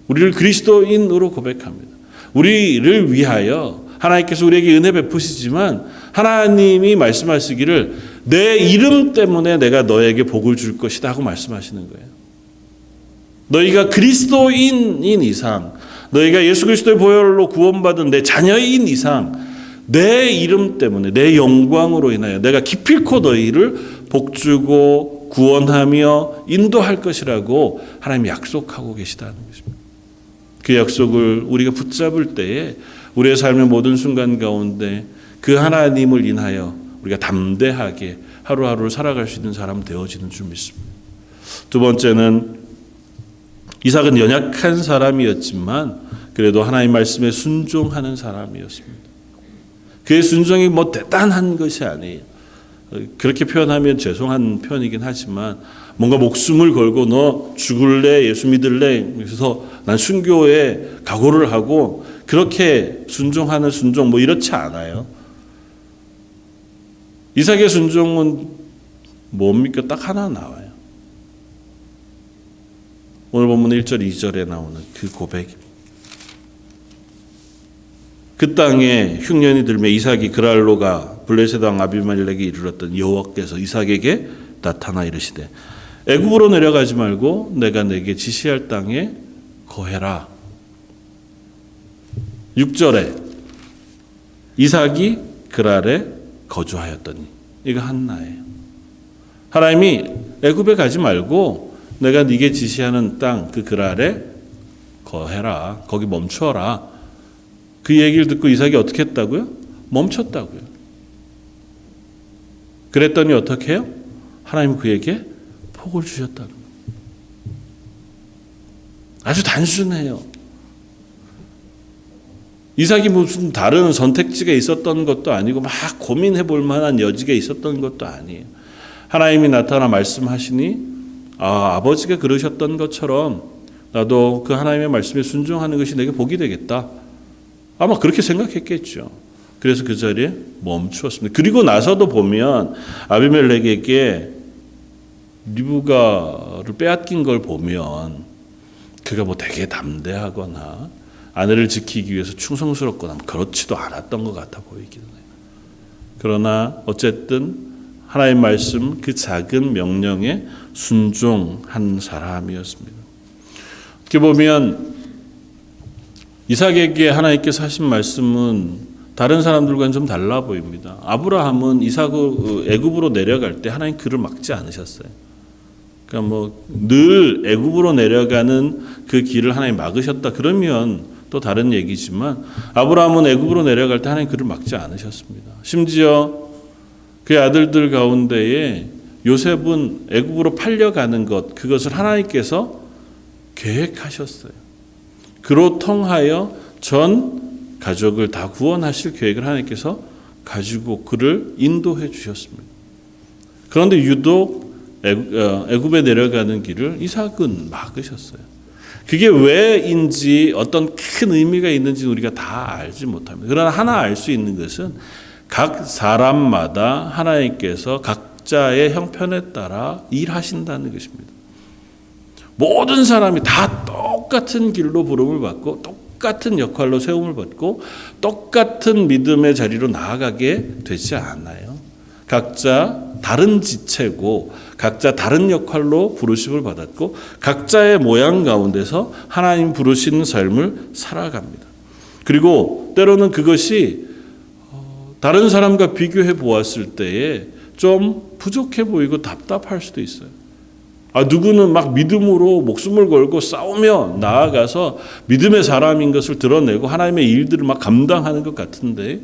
우리를 그리스도인으로 고백합니다. 우리를 위하여 하나님께서 우리에게 은혜 베푸시지만 하나님이 말씀하시기를 내 이름 때문에 내가 너에게 복을 줄 것이다 하고 말씀하시는 거예요. 너희가 그리스도인인 이상, 너희가 예수 그리스도의 보혈로 구원받은 내 자녀인 이상 내 이름 때문에 내 영광으로 인하여 내가 기필코 너희를 복주고 구원하며 인도할 것이라고 하나님 약속하고 계시다는 것입니다. 그 약속을 우리가 붙잡을 때에 우리의 삶의 모든 순간 가운데 그 하나님을 인하여 우리가 담대하게 하루하루를 살아갈 수 있는 사람 되어지는 줄 믿습니다. 두 번째는 이삭은 연약한 사람이었지만 그래도 하나님 말씀에 순종하는 사람이었습니다. 그의 순종이 대단한 것이 아니에요. 그렇게 표현하면 죄송한 표현이긴 하지만 뭔가 목숨을 걸고 너 죽을래? 예수 믿을래? 그래서 난 순교에 각오를 하고 그렇게 순종하는 순종 이렇지 않아요. 이삭의 순종은 뭡니까? 딱 하나 나와요. 오늘 본문 1절 2절에 나오는 그 고백입니다. 그 땅에 흉년이 들매 이삭이 그랄로가 블레셋 왕 아비멜렉이 이르렀던 여호와께서 이삭에게 나타나 이르시되 애굽으로 내려가지 말고 내가 내게 지시할 땅에 거해라. 6절에 이삭이 그랄에 거주하였더니 이거 한나예요. 하나님이 애굽에 가지 말고 내가 네게 지시하는 땅 그 그랄에 거해라. 거기 멈춰라. 그 얘기를 듣고 이삭이 어떻게 했다고요? 멈췄다고요. 그랬더니 어떻게 해요? 하나님은 그에게 복을 주셨다는 거예요. 아주 단순해요. 이삭이 무슨 다른 선택지가 있었던 것도 아니고 막 고민해 볼 만한 여지가 있었던 것도 아니에요. 하나님이 나타나 말씀하시니 아버지가 그러셨던 것처럼 나도 그 하나님의 말씀에 순종하는 것이 내게 복이 되겠다. 아마 그렇게 생각했겠죠. 그래서 그 자리에 멈추었습니다. 그리고 나서도 보면 아비멜렉에게 리브가를 빼앗긴 걸 보면 그가 되게 담대하거나 아내를 지키기 위해서 충성스럽거나 그렇지도 않았던 것 같아 보이기는 해요. 그러나 어쨌든 하나님의 말씀 그 작은 명령에 순종한 사람이었습니다. 어떻게 보면 이삭에게 하나님께서 하신 말씀은 다른 사람들과는 좀 달라 보입니다. 아브라함은 이삭을 애굽으로 내려갈 때 하나님 그를 막지 않으셨어요. 그러니까 늘 애굽으로 내려가는 그 길을 하나님 막으셨다 그러면 또 다른 얘기지만 아브라함은 애굽으로 내려갈 때 하나님 그를 막지 않으셨습니다. 심지어 그의 아들들 가운데에 요셉은 애굽으로 팔려가는 것, 그것을 하나님께서 계획하셨어요. 그로 통하여 전 가족을 다 구원하실 계획을 하나님께서 가지고 그를 인도해 주셨습니다. 그런데 유독 애굽에 내려가는 길을 이삭은 막으셨어요. 그게 왜인지 어떤 큰 의미가 있는지 우리가 다 알지 못합니다. 그러나 하나 알 수 있는 것은 각 사람마다 하나님께서 각자의 형편에 따라 일하신다는 것입니다. 모든 사람이 다 똑같은 길로 부름을 받고 똑같은 역할로 세움을 받고 똑같은 믿음의 자리로 나아가게 되지 않아요. 각자 다른 지체고 각자 다른 역할로 부르심을 받았고 각자의 모양 가운데서 하나님 부르시는 삶을 살아갑니다. 그리고 때로는 그것이 다른 사람과 비교해 보았을 때에 좀 부족해 보이고 답답할 수도 있어요. 누구는 막 믿음으로 목숨을 걸고 싸우며 나아가서 믿음의 사람인 것을 드러내고 하나님의 일들을 막 감당하는 것 같은데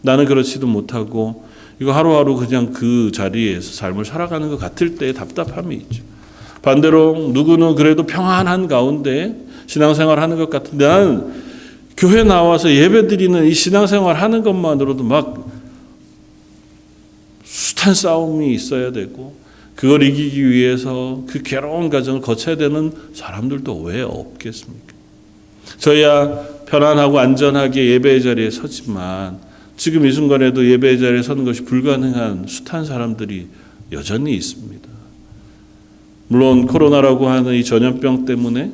나는 그렇지도 못하고 이거 하루하루 그냥 그 자리에서 삶을 살아가는 것 같을 때의 답답함이 있죠. 반대로 누구는 그래도 평안한 가운데 신앙생활 하는 것 같은데 나는 교회 나와서 예배드리는 이 신앙생활 하는 것만으로도 막 숱한 싸움이 있어야 되고 그걸 이기기 위해서 그 괴로운 과정을 거쳐야 되는 사람들도 왜 없겠습니까? 저야 편안하고 안전하게 예배의 자리에 서지만 지금 이 순간에도 예배의 자리에 서는 것이 불가능한 숱한 사람들이 여전히 있습니다. 물론 코로나라고 하는 이 전염병 때문에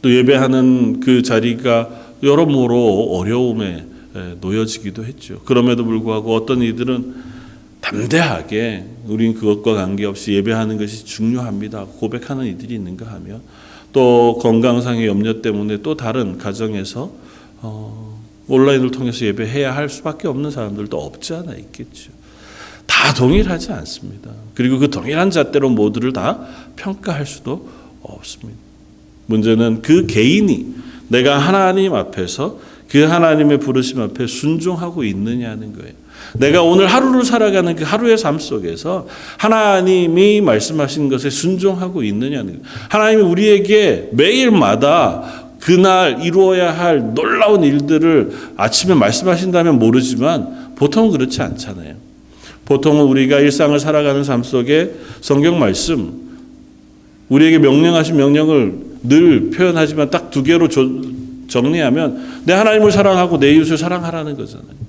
또 예배하는 그 자리가 여러모로 어려움에 놓여지기도 했죠. 그럼에도 불구하고 어떤 이들은 담대하게 우린 그것과 관계없이 예배하는 것이 중요합니다 고백하는 이들이 있는가 하면 또 건강상의 염려 때문에 또 다른 가정에서 온라인을 통해서 예배해야 할 수밖에 없는 사람들도 없지 않아 있겠죠. 다 동일하지 않습니다. 그리고 그 동일한 잣대로 모두를 다 평가할 수도 없습니다. 문제는 그 개인이 내가 하나님 앞에서 그 하나님의 부르심 앞에 순종하고 있느냐는 거예요. 내가 오늘 하루를 살아가는 그 하루의 삶 속에서 하나님이 말씀하신 것에 순종하고 있느냐는 거예요. 하나님이 우리에게 매일마다 그날 이루어야 할 놀라운 일들을 아침에 말씀하신다면 모르지만 보통은 그렇지 않잖아요. 보통은 우리가 일상을 살아가는 삶 속에 성경 말씀, 우리에게 명령하신 명령을 늘 표현하지만 딱 두 개로 정리하면 내 하나님을 사랑하고 내 이웃을 사랑하라는 거잖아요.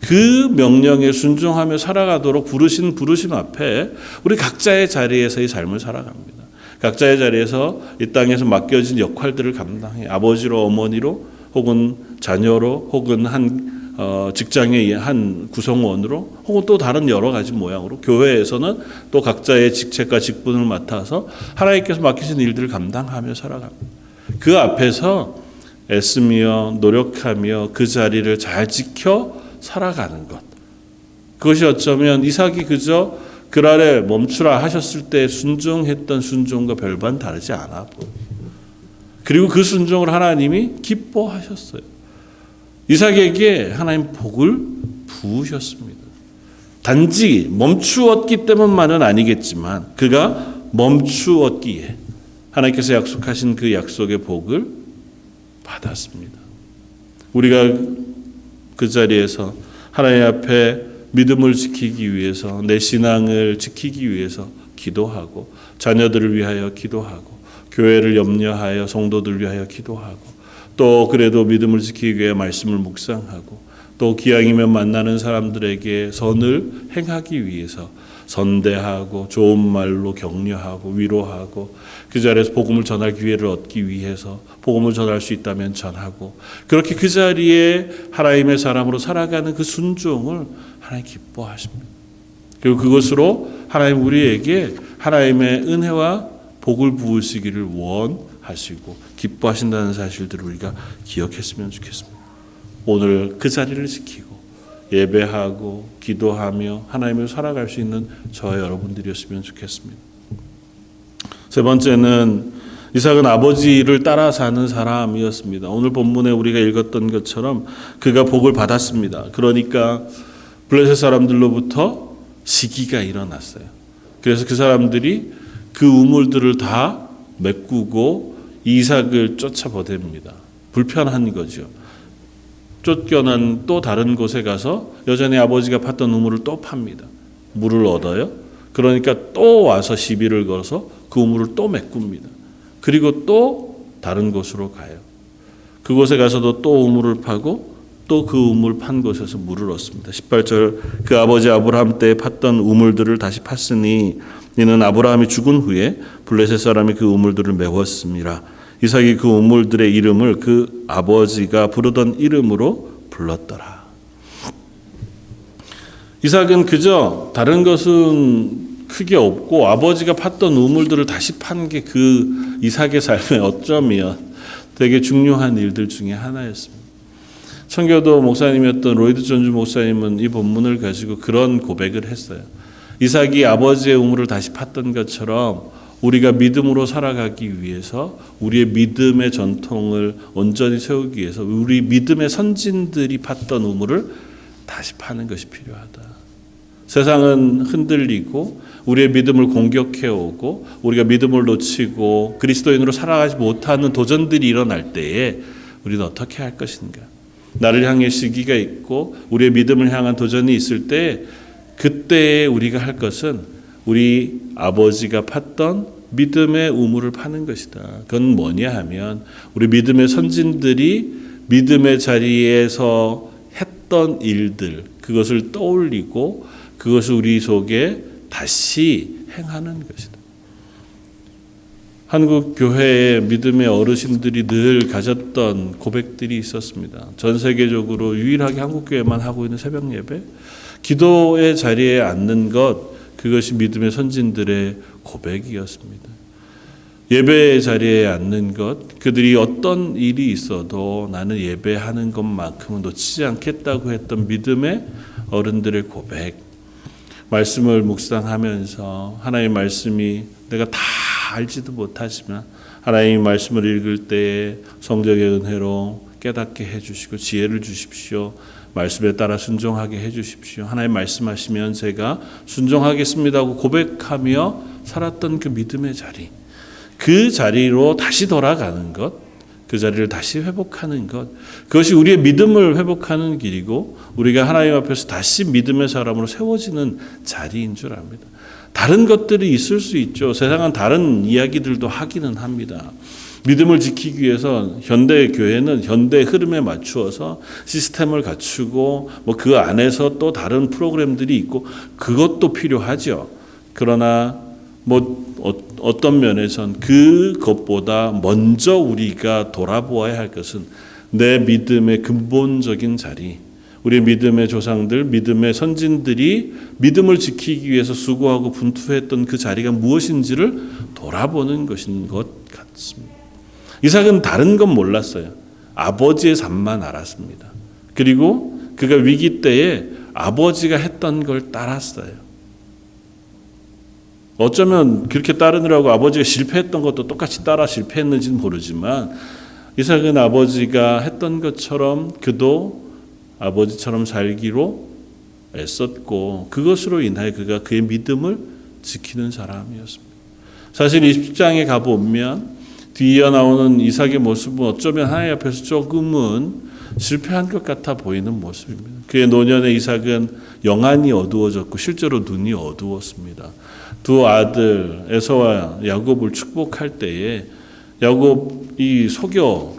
그 명령에 순종하며 살아가도록 부르신 부르심 앞에 우리 각자의 자리에서의 삶을 살아갑니다. 각자의 자리에서 이 땅에서 맡겨진 역할들을 감당해 아버지로 어머니로 혹은 자녀로 혹은 한 직장의 한 구성원으로 혹은 또 다른 여러 가지 모양으로 교회에서는 또 각자의 직책과 직분을 맡아서 하나님께서 맡기신 일들을 감당하며 살아갑니다. 그 앞에서 애쓰며 노력하며 그 자리를 잘 지켜 살아가는 것. 그것이 어쩌면 이삭이 그저 그날에 멈추라 하셨을 때 순종했던 순종과 별반 다르지 않아 보여요. 그리고 그 순종을 하나님이 기뻐하셨어요. 이삭에게 하나님 복을 부으셨습니다. 단지 멈추었기 때문만은 아니겠지만 그가 멈추었기에 하나님께서 약속하신 그 약속의 복을 받았습니다. 우리가 그 자리에서 하나님 앞에 믿음을 지키기 위해서 내 신앙을 지키기 위해서 기도하고 자녀들을 위하여 기도하고 교회를 염려하여 성도들을 위하여 기도하고 또 그래도 믿음을 지키기 위해 말씀을 묵상하고 또 기왕이면 만나는 사람들에게 선을 행하기 위해서 선대하고 좋은 말로 격려하고 위로하고 그 자리에서 복음을 전할 기회를 얻기 위해서 복음을 전할 수 있다면 전하고 그렇게 그 자리에 하나님의 사람으로 살아가는 그 순종을 하나님 기뻐하십니다. 그리고 그것으로 하나님 우리에게 하나님의 은혜와 복을 부으시기를 원하시고 기뻐하신다는 사실들을 우리가 기억했으면 좋겠습니다. 오늘 그 자리를 지키고 예배하고 기도하며 하나님을 살아갈 수 있는 저와 여러분들이었으면 좋겠습니다. 세 번째는 이삭은 아버지를 따라 사는 사람이었습니다. 오늘 본문에 우리가 읽었던 것처럼 그가 복을 받았습니다. 그러니까 블레셋 사람들로부터 시기가 일어났어요. 그래서 그 사람들이 그 우물들을 다 메꾸고 이삭을 쫓아보냅니다. 불편한 거죠. 쫓겨난 또 다른 곳에 가서 여전히 아버지가 팠던 우물을 또 팝니다. 물을 얻어요. 그러니까 또 와서 시비를 걸어서 그 우물을 또 메꿉니다. 그리고 또 다른 곳으로 가요. 그곳에 가서도 또 우물을 파고 또 그 우물 판 곳에서 물을 얻습니다. 18절 그 아버지 아브라함 때 팠던 우물들을 다시 팠으니 이는 아브라함이 죽은 후에 블레셋 사람이 그 우물들을 메웠습니다. 이삭이 그 우물들의 이름을 그 아버지가 부르던 이름으로 불렀더라. 이삭은 그저 다른 것은 크게 없고 아버지가 팠던 우물들을 다시 판 게 그 이삭의 삶에 어쩌면 되게 중요한 일들 중에 하나였습니다. 청교도 목사님이었던 로이드 존즈 목사님은 이 본문을 가지고 그런 고백을 했어요. 이삭이 아버지의 우물을 다시 팠던 것처럼 우리가 믿음으로 살아가기 위해서 우리의 믿음의 전통을 온전히 세우기 위해서 우리 믿음의 선진들이 팠던 우물을 다시 파는 것이 필요하다. 세상은 흔들리고 우리의 믿음을 공격해오고 우리가 믿음을 놓치고 그리스도인으로 살아가지 못하는 도전들이 일어날 때에 우리는 어떻게 할 것인가? 나를 향해 시기가 있고 우리의 믿음을 향한 도전이 있을 때 그때에 우리가 할 것은 우리 아버지가 팠던 믿음의 우물을 파는 것이다. 그건 뭐냐 하면 우리 믿음의 선진들이 믿음의 자리에서 했던 일들 그것을 떠올리고 그것을 우리 속에 다시 행하는 것이다. 한국 교회의 믿음의 어르신들이 늘 가졌던 고백들이 있었습니다. 전 세계적으로 유일하게 한국 교회만 하고 있는 새벽 예배, 기도의 자리에 앉는 것, 그것이 믿음의 선진들의 고백이었습니다. 예배의 자리에 앉는 것, 그들이 어떤 일이 있어도 나는 예배하는 것만큼은 놓치지 않겠다고 했던 믿음의 어른들의 고백. 말씀을 묵상하면서 하나님의 말씀이 내가 다 알지도 못하지만 하나님의 말씀을 읽을 때에 성령의 은혜로 깨닫게 해주시고 지혜를 주십시오. 말씀에 따라 순종하게 해주십시오. 하나님 말씀하시면 제가 순종하겠습니다 하고 고백하며 살았던 그 믿음의 자리, 그 자리로 다시 돌아가는 것, 그 자리를 다시 회복하는 것, 그것이 우리의 믿음을 회복하는 길이고 우리가 하나님 앞에서 다시 믿음의 사람으로 세워지는 자리인 줄 압니다. 다른 것들이 있을 수 있죠. 세상은 다른 이야기들도 하기는 합니다. 믿음을 지키기 위해서 현대 교회는 현대 흐름에 맞추어서 시스템을 갖추고 그 안에서 또 다른 프로그램들이 있고 그것도 필요하죠. 그러나 어떤 면에선 그것보다 먼저 우리가 돌아보아야 할 것은 내 믿음의 근본적인 자리, 우리 믿음의 조상들, 믿음의 선진들이 믿음을 지키기 위해서 수고하고 분투했던 그 자리가 무엇인지를 돌아보는 것인 것 같습니다. 이삭은 다른 건 몰랐어요. 아버지의 삶만 알았습니다. 그리고 그가 위기 때에 아버지가 했던 걸 따랐어요. 어쩌면 그렇게 따르느라고 아버지가 실패했던 것도 똑같이 따라 실패했는지는 모르지만 이삭은 아버지가 했던 것처럼 그도 아버지처럼 살기로 애썼고 그것으로 인하여 그가 그의 믿음을 지키는 사람이었습니다. 사실 20장에 가보면 뒤이어 나오는 이삭의 모습은 어쩌면 하나님 앞에서 조금은 실패한 것 같아 보이는 모습입니다. 그의 노년의 이삭은 영안이 어두워졌고 실제로 눈이 어두웠습니다. 두 아들 에서와 야곱을 축복할 때에 야곱이 속여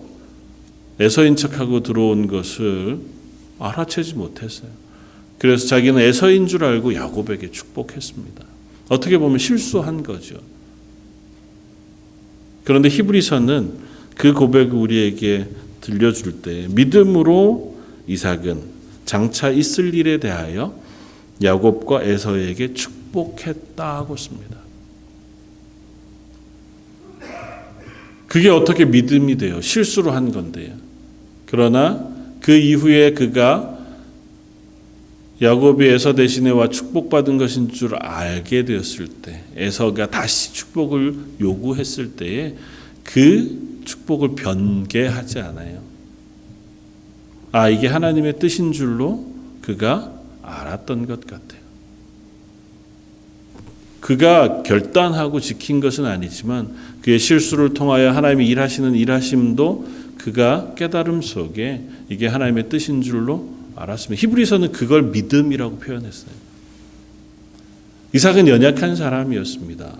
에서인 척하고 들어온 것을 알아채지 못했어요. 그래서 자기는 에서인 줄 알고 야곱에게 축복했습니다. 어떻게 보면 실수한 거죠. 그런데 히브리서는 그 고백을 우리에게 들려줄 때 믿음으로 이삭은 장차 있을 일에 대하여 야곱과 에서에게 축복했다고 씁니다. 그게 어떻게 믿음이 돼요? 실수로 한 건데요. 그러나 그 이후에 그가 야곱이 에서 대신에 와 축복받은 것인 줄 알게 되었을 때, 에서가 다시 축복을 요구했을 때에 그 축복을 변개하지 않아요. 이게 하나님의 뜻인 줄로 그가 알았던 것 같아요. 그가 결단하고 지킨 것은 아니지만 그의 실수를 통하여 하나님이 일하시는 일하심도 그가 깨달음 속에 이게 하나님의 뜻인 줄로 알았습니다. 히브리서는 그걸 믿음이라고 표현했어요. 이삭은 연약한 사람이었습니다.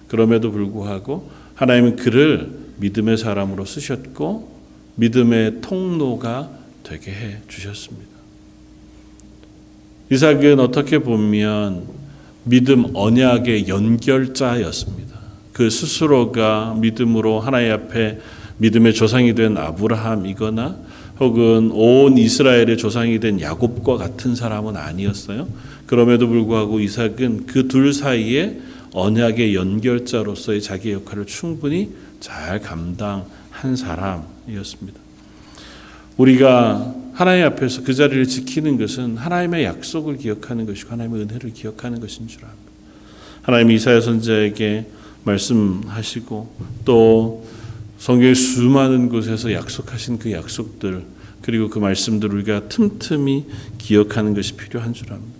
그럼에도 불구하고 하나님은 그를 믿음의 사람으로 쓰셨고 믿음의 통로가 되게 해 주셨습니다. 이삭은 어떻게 보면 믿음 언약의 연결자였습니다. 그 스스로가 믿음으로 하나님 앞에 믿음의 조상이 된 아브라함이거나 혹은 온 이스라엘의 조상이 된 야곱과 같은 사람은 아니었어요. 그럼에도 불구하고 이삭은 그 둘 사이에 언약의 연결자로서의 자기 역할을 충분히 잘 감당한 사람이었습니다. 우리가 하나님 앞에서 그 자리를 지키는 것은 하나님의 약속을 기억하는 것이고 하나님의 은혜를 기억하는 것인 줄 압니다. 하나님이 이사야 선지자에게 말씀하시고 또 성경의 수많은 곳에서 약속하신 그 약속들 그리고 그 말씀들을 우리가 틈틈이 기억하는 것이 필요한 줄 압니다.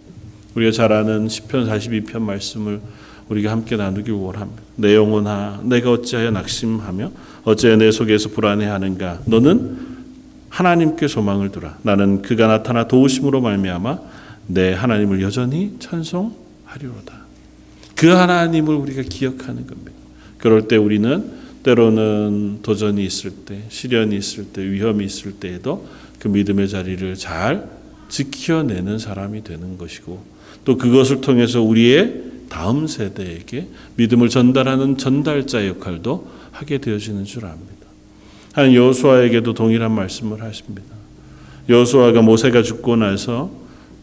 우리가 잘 아는 시편 42편 말씀을 우리가 함께 나누길 원합니다. 내 영혼아 내가 어찌하여 낙심하며 어찌하여 내 속에서 불안해하는가. 너는 하나님께 소망을 두라. 나는 그가 나타나 도우심으로 말미암아 내 하나님을 여전히 찬송하리로다. 그 하나님을 우리가 기억하는 겁니다. 그럴 때 우리는 때로는 도전이 있을 때, 시련이 있을 때, 위험이 있을 때에도 그 믿음의 자리를 잘 지켜내는 사람이 되는 것이고 또 그것을 통해서 우리의 다음 세대에게 믿음을 전달하는 전달자 역할도 하게 되어지는 줄 압니다. 한 여호수아에게도 동일한 말씀을 하십니다. 여호수아가 모세가 죽고 나서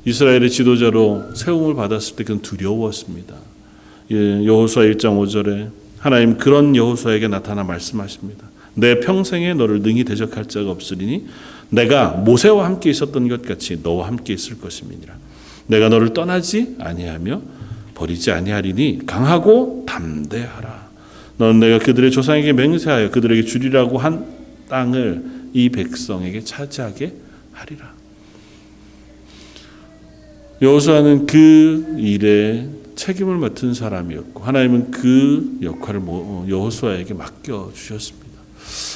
이스라엘의 지도자로 세움을 받았을 때 그는 두려웠습니다. 여호수아 1장 5절에 하나님 그런 여호수아에게 나타나 말씀하십니다. 내 평생에 너를 능히 대적할 자가 없으리니 내가 모세와 함께 있었던 것 같이 너와 함께 있을 것임이니라. 내가 너를 떠나지 아니하며 버리지 아니하리니 강하고 담대하라. 너는 내가 그들의 조상에게 맹세하여 그들에게 주리라고 한 땅을 이 백성에게 차지하게 하리라. 여호수아는 그 일에 책임을 맡은 사람이었고 하나님은 그 역할을 여호수아에게 맡겨주셨습니다.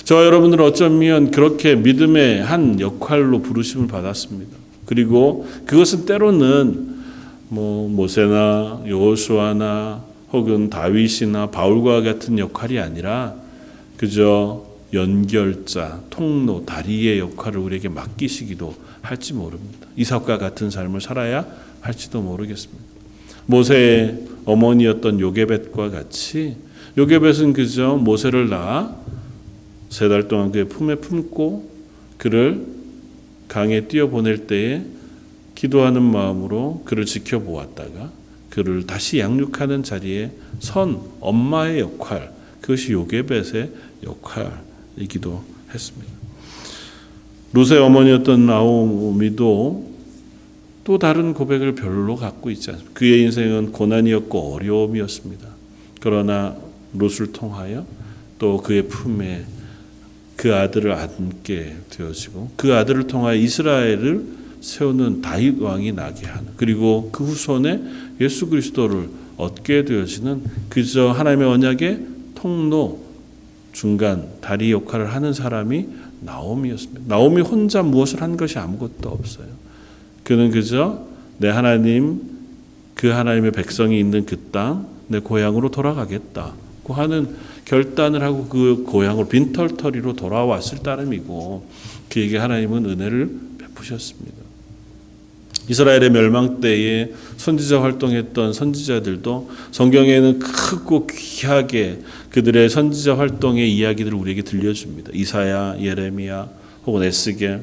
저와 여러분들은 어쩌면 그렇게 믿음의 한 역할로 부르심을 받았습니다. 그리고 그것은 때로는 모세나 여호수아나 혹은 다윗이나 바울과 같은 역할이 아니라 그저 연결자, 통로, 다리의 역할을 우리에게 맡기시기도 할지 모릅니다. 이삭과 같은 삶을 살아야 할지도 모르겠습니다. 모세의 어머니였던 요게벳과 같이 요게벳은 그저 모세를 낳아 3달 동안 그의 품에 품고 그를 강에 뛰어보낼 때에 기도하는 마음으로 그를 지켜보았다가 그를 다시 양육하는 자리에 선 엄마의 역할, 그것이 요게벳의 역할이기도 했습니다. 룻의 어머니였던 나오미도 또 다른 고백을 별로 갖고 있지 않습니다. 그의 인생은 고난이었고 어려움이었습니다. 그러나 룻을 통하여 또 그의 품에 그 아들을 안게 되어지고 그 아들을 통하여 이스라엘을 세우는 다윗 왕이 나게 하는 그리고 그 후손에 예수 그리스도를 얻게 되어지는 그저 하나님의 언약의 통로 중간 다리 역할을 하는 사람이 나오미였습니다. 나오미 혼자 무엇을 한 것이 아무것도 없어요. 그는 그저 내 하나님 그 하나님의 백성이 있는 그 땅 내 고향으로 돌아가겠다고 하는 결단을 하고 그 고향으로 빈털터리로 돌아왔을 따름이고 그에게 하나님은 은혜를 베푸셨습니다. 이스라엘의 멸망 때에 선지자 활동했던 선지자들도 성경에는 크고 귀하게 그들의 선지자 활동의 이야기들을 우리에게 들려줍니다. 이사야, 예레미야 혹은 에스겔.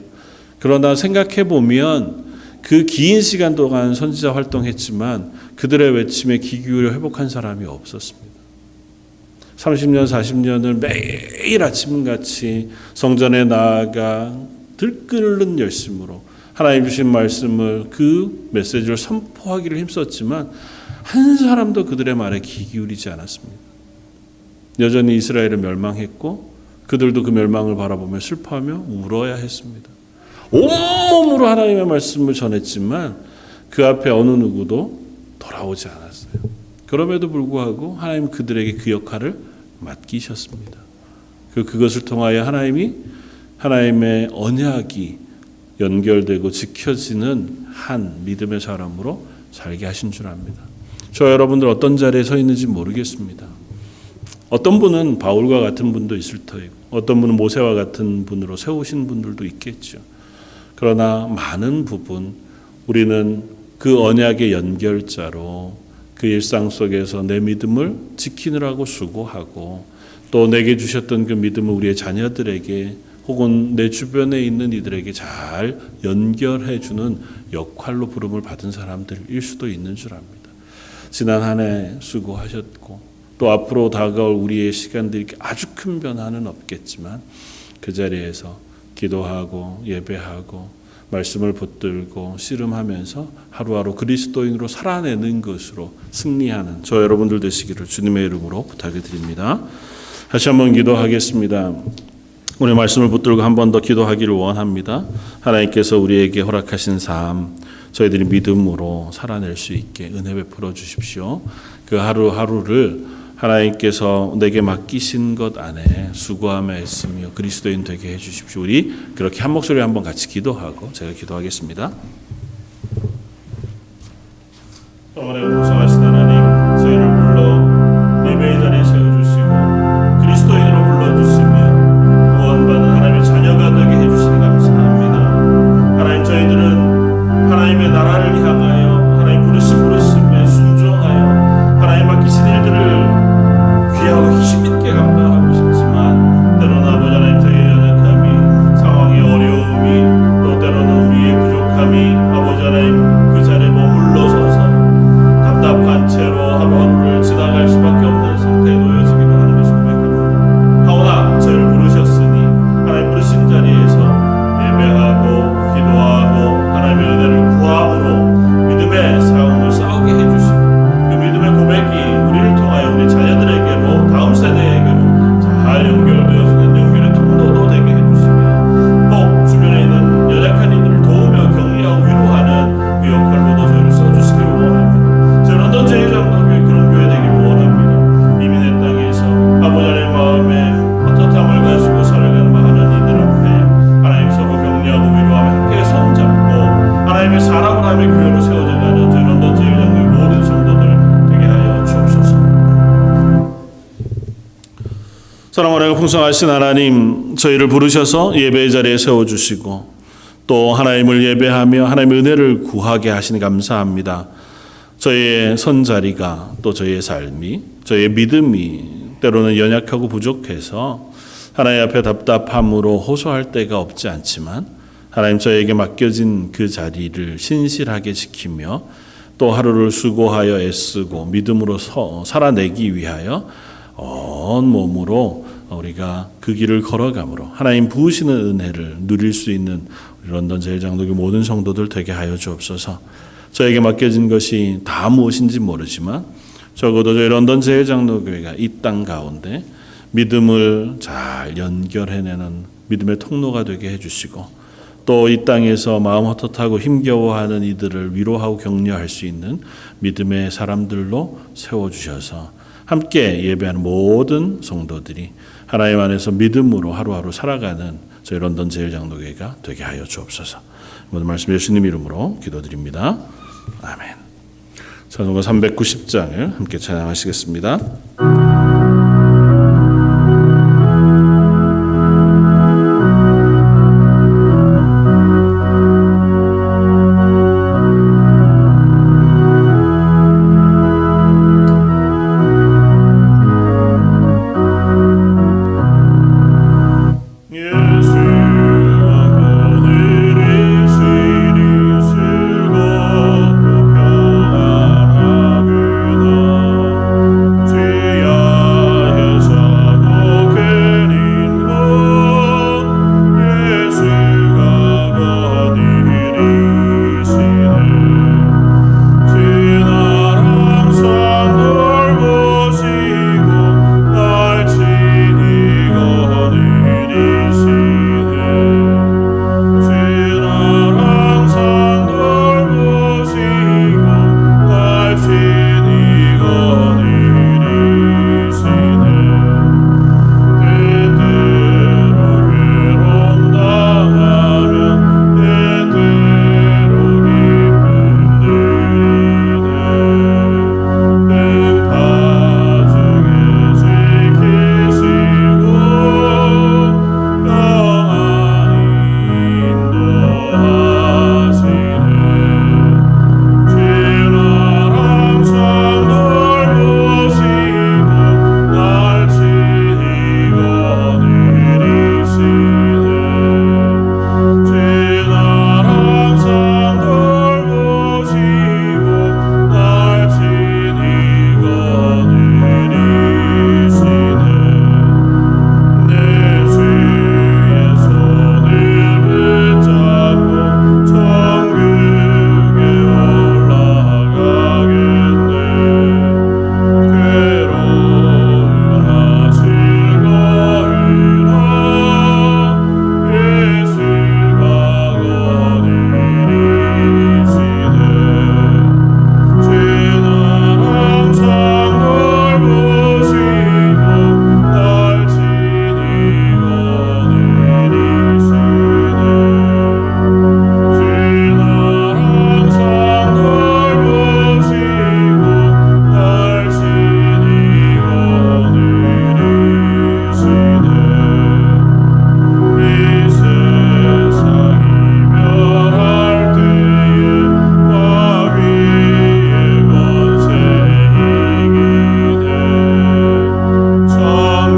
그러나 생각해 보면 그 긴 시간 동안 선지자 활동했지만 그들의 외침에 귀 기울여 회복한 사람이 없었습니다. 30년, 40년을 매일 아침같이 성전에 나아가 들끓는 열심으로 하나님 주신 말씀을 그 메시지를 선포하기를 힘썼지만 한 사람도 그들의 말에 귀 기울이지 않았습니다. 여전히 이스라엘은 멸망했고 그들도 그 멸망을 바라보며 슬퍼하며 울어야 했습니다. 온몸으로 하나님의 말씀을 전했지만 그 앞에 어느 누구도 돌아오지 않았어요. 그럼에도 불구하고 하나님은 그들에게 그 역할을 맡기셨습니다. 그것을 통하여 하나님의 언약이 연결되고 지켜지는 한 믿음의 사람으로 살게 하신 줄 압니다. 저 여러분들 어떤 자리에 서 있는지 모르겠습니다. 어떤 분은 바울과 같은 분도 있을 터이고 어떤 분은 모세와 같은 분으로 세우신 분들도 있겠죠. 그러나 많은 부분 우리는 그 언약의 연결자로 그 일상 속에서 내 믿음을 지키느라고 수고하고 또 내게 주셨던 그 믿음을 우리의 자녀들에게 혹은 내 주변에 있는 이들에게 잘 연결해주는 역할로 부름을 받은 사람들일 수도 있는 줄 압니다. 지난 한 해 수고하셨고 또 앞으로 다가올 우리의 시간들이 아주 큰 변화는 없겠지만 그 자리에서 기도하고 예배하고 말씀을 붙들고 씨름하면서 하루하루 그리스도인으로 살아내는 것으로 승리하는 저 여러분들 되시기를 주님의 이름으로 부탁을 드립니다. 다시 한번 기도하겠습니다. 오늘 말씀을 붙들고 한 번 더 기도하기를 원합니다. 하나님께서 우리에게 허락하신 삶, 저희들이 믿음으로 살아낼 수 있게 은혜 베풀어 주십시오. 그 하루하루를 하나님께서 내게 맡기신 것 안에 수고하며 애쓰며 그리스도인 되게 해주십시오. 우리 그렇게 한 목소리 한번 같이 기도하고 제가 기도하겠습니다. 영원의 공성하신 하나님, 저희를 불러 예배의 자리에 세워주시고 그리스도인으로 불러주시며 구원받은 하나님의 자녀가 되게 해주시니 감사합니다. 하나님, 저희들은 하나님의 나라를 향하여 하나님 부르심에 순종하여 하나님 맡기신 일들을 귀하고 힘있게 감당하고 싶지만 때로는 아버지 하나님 저희의 연약함이 상황의 어려움이 또 때로는 우리의 부족함이 아버지 하나님 그 자리에 머물러서서 답답한 채로 하루하루를 지나갈 수밖에 없는 상태에 놓여지기도 하는 것을 고백합니다. 하오나 저희를 부르셨으니 하나님 부르신 자리에서 예배하고 기도하고 하나님의 은혜를 구함으로 믿음의 싸움을 싸우게 해주시고 그 믿음의 고백이 우리를 통하여 우리 자녀들에게로 다음 세대에게로 잘 연결되어지는 연결의 통로도 되게 해주시며 또 주변에 있는 연약한 이들을 도우며 격려하고 위로하는 그 역할로도 저희를 써주시기를 원합니다. 저는 어떤 제1장로교회 그런 교회 되기를 원합니다. 이미 내 땅에서 아버지 하나님의 마음에 헛헛함을 가지고 살아가는 많은 이들 앞에 하나님 서로 격려하고 위로하며 함께 손잡고 하나님의 사랑으로 하나님의 교회로 세워져가는 저는 어떤 제1장로교회 모든 성도들 되게 하여 주옵소서. 사랑하고 풍성하신 하나님, 저희를 부르셔서 예배의 자리에 세워주시고 또 하나님을 예배하며 하나님의 은혜를 구하게 하시니 감사합니다. 저희의 선자리가 또 저희의 삶이 저희의 믿음이 때로는 연약하고 부족해서 하나님 앞에 답답함으로 호소할 때가 없지 않지만 하나님 저에게 맡겨진 그 자리를 신실하게 지키며 또 하루를 수고하여 애쓰고 믿음으로 살아내기 위하여 온 몸으로 우리가 그 길을 걸어가므로 하나님 부으시는 은혜를 누릴 수 있는 우리 런던 제1장로교 모든 성도들 되게 하여 주옵소서. 저에게 맡겨진 것이 다 무엇인지 모르지만 적어도 저희 런던 제1장로교회가 이 땅 가운데 믿음을 잘 연결해내는 믿음의 통로가 되게 해주시고 또 이 땅에서 마음 헛헛하고 힘겨워하는 이들을 위로하고 격려할 수 있는 믿음의 사람들로 세워주셔서 함께 예배하는 모든 성도들이 하나님 안에서 믿음으로 하루하루 살아가는 저희 런던 제1장로교회가 되게 하여 주옵소서. 모든 말씀 예수님 이름으로 기도드립니다. 아멘. 찬송가 390장을 함께 찬양하시겠습니다.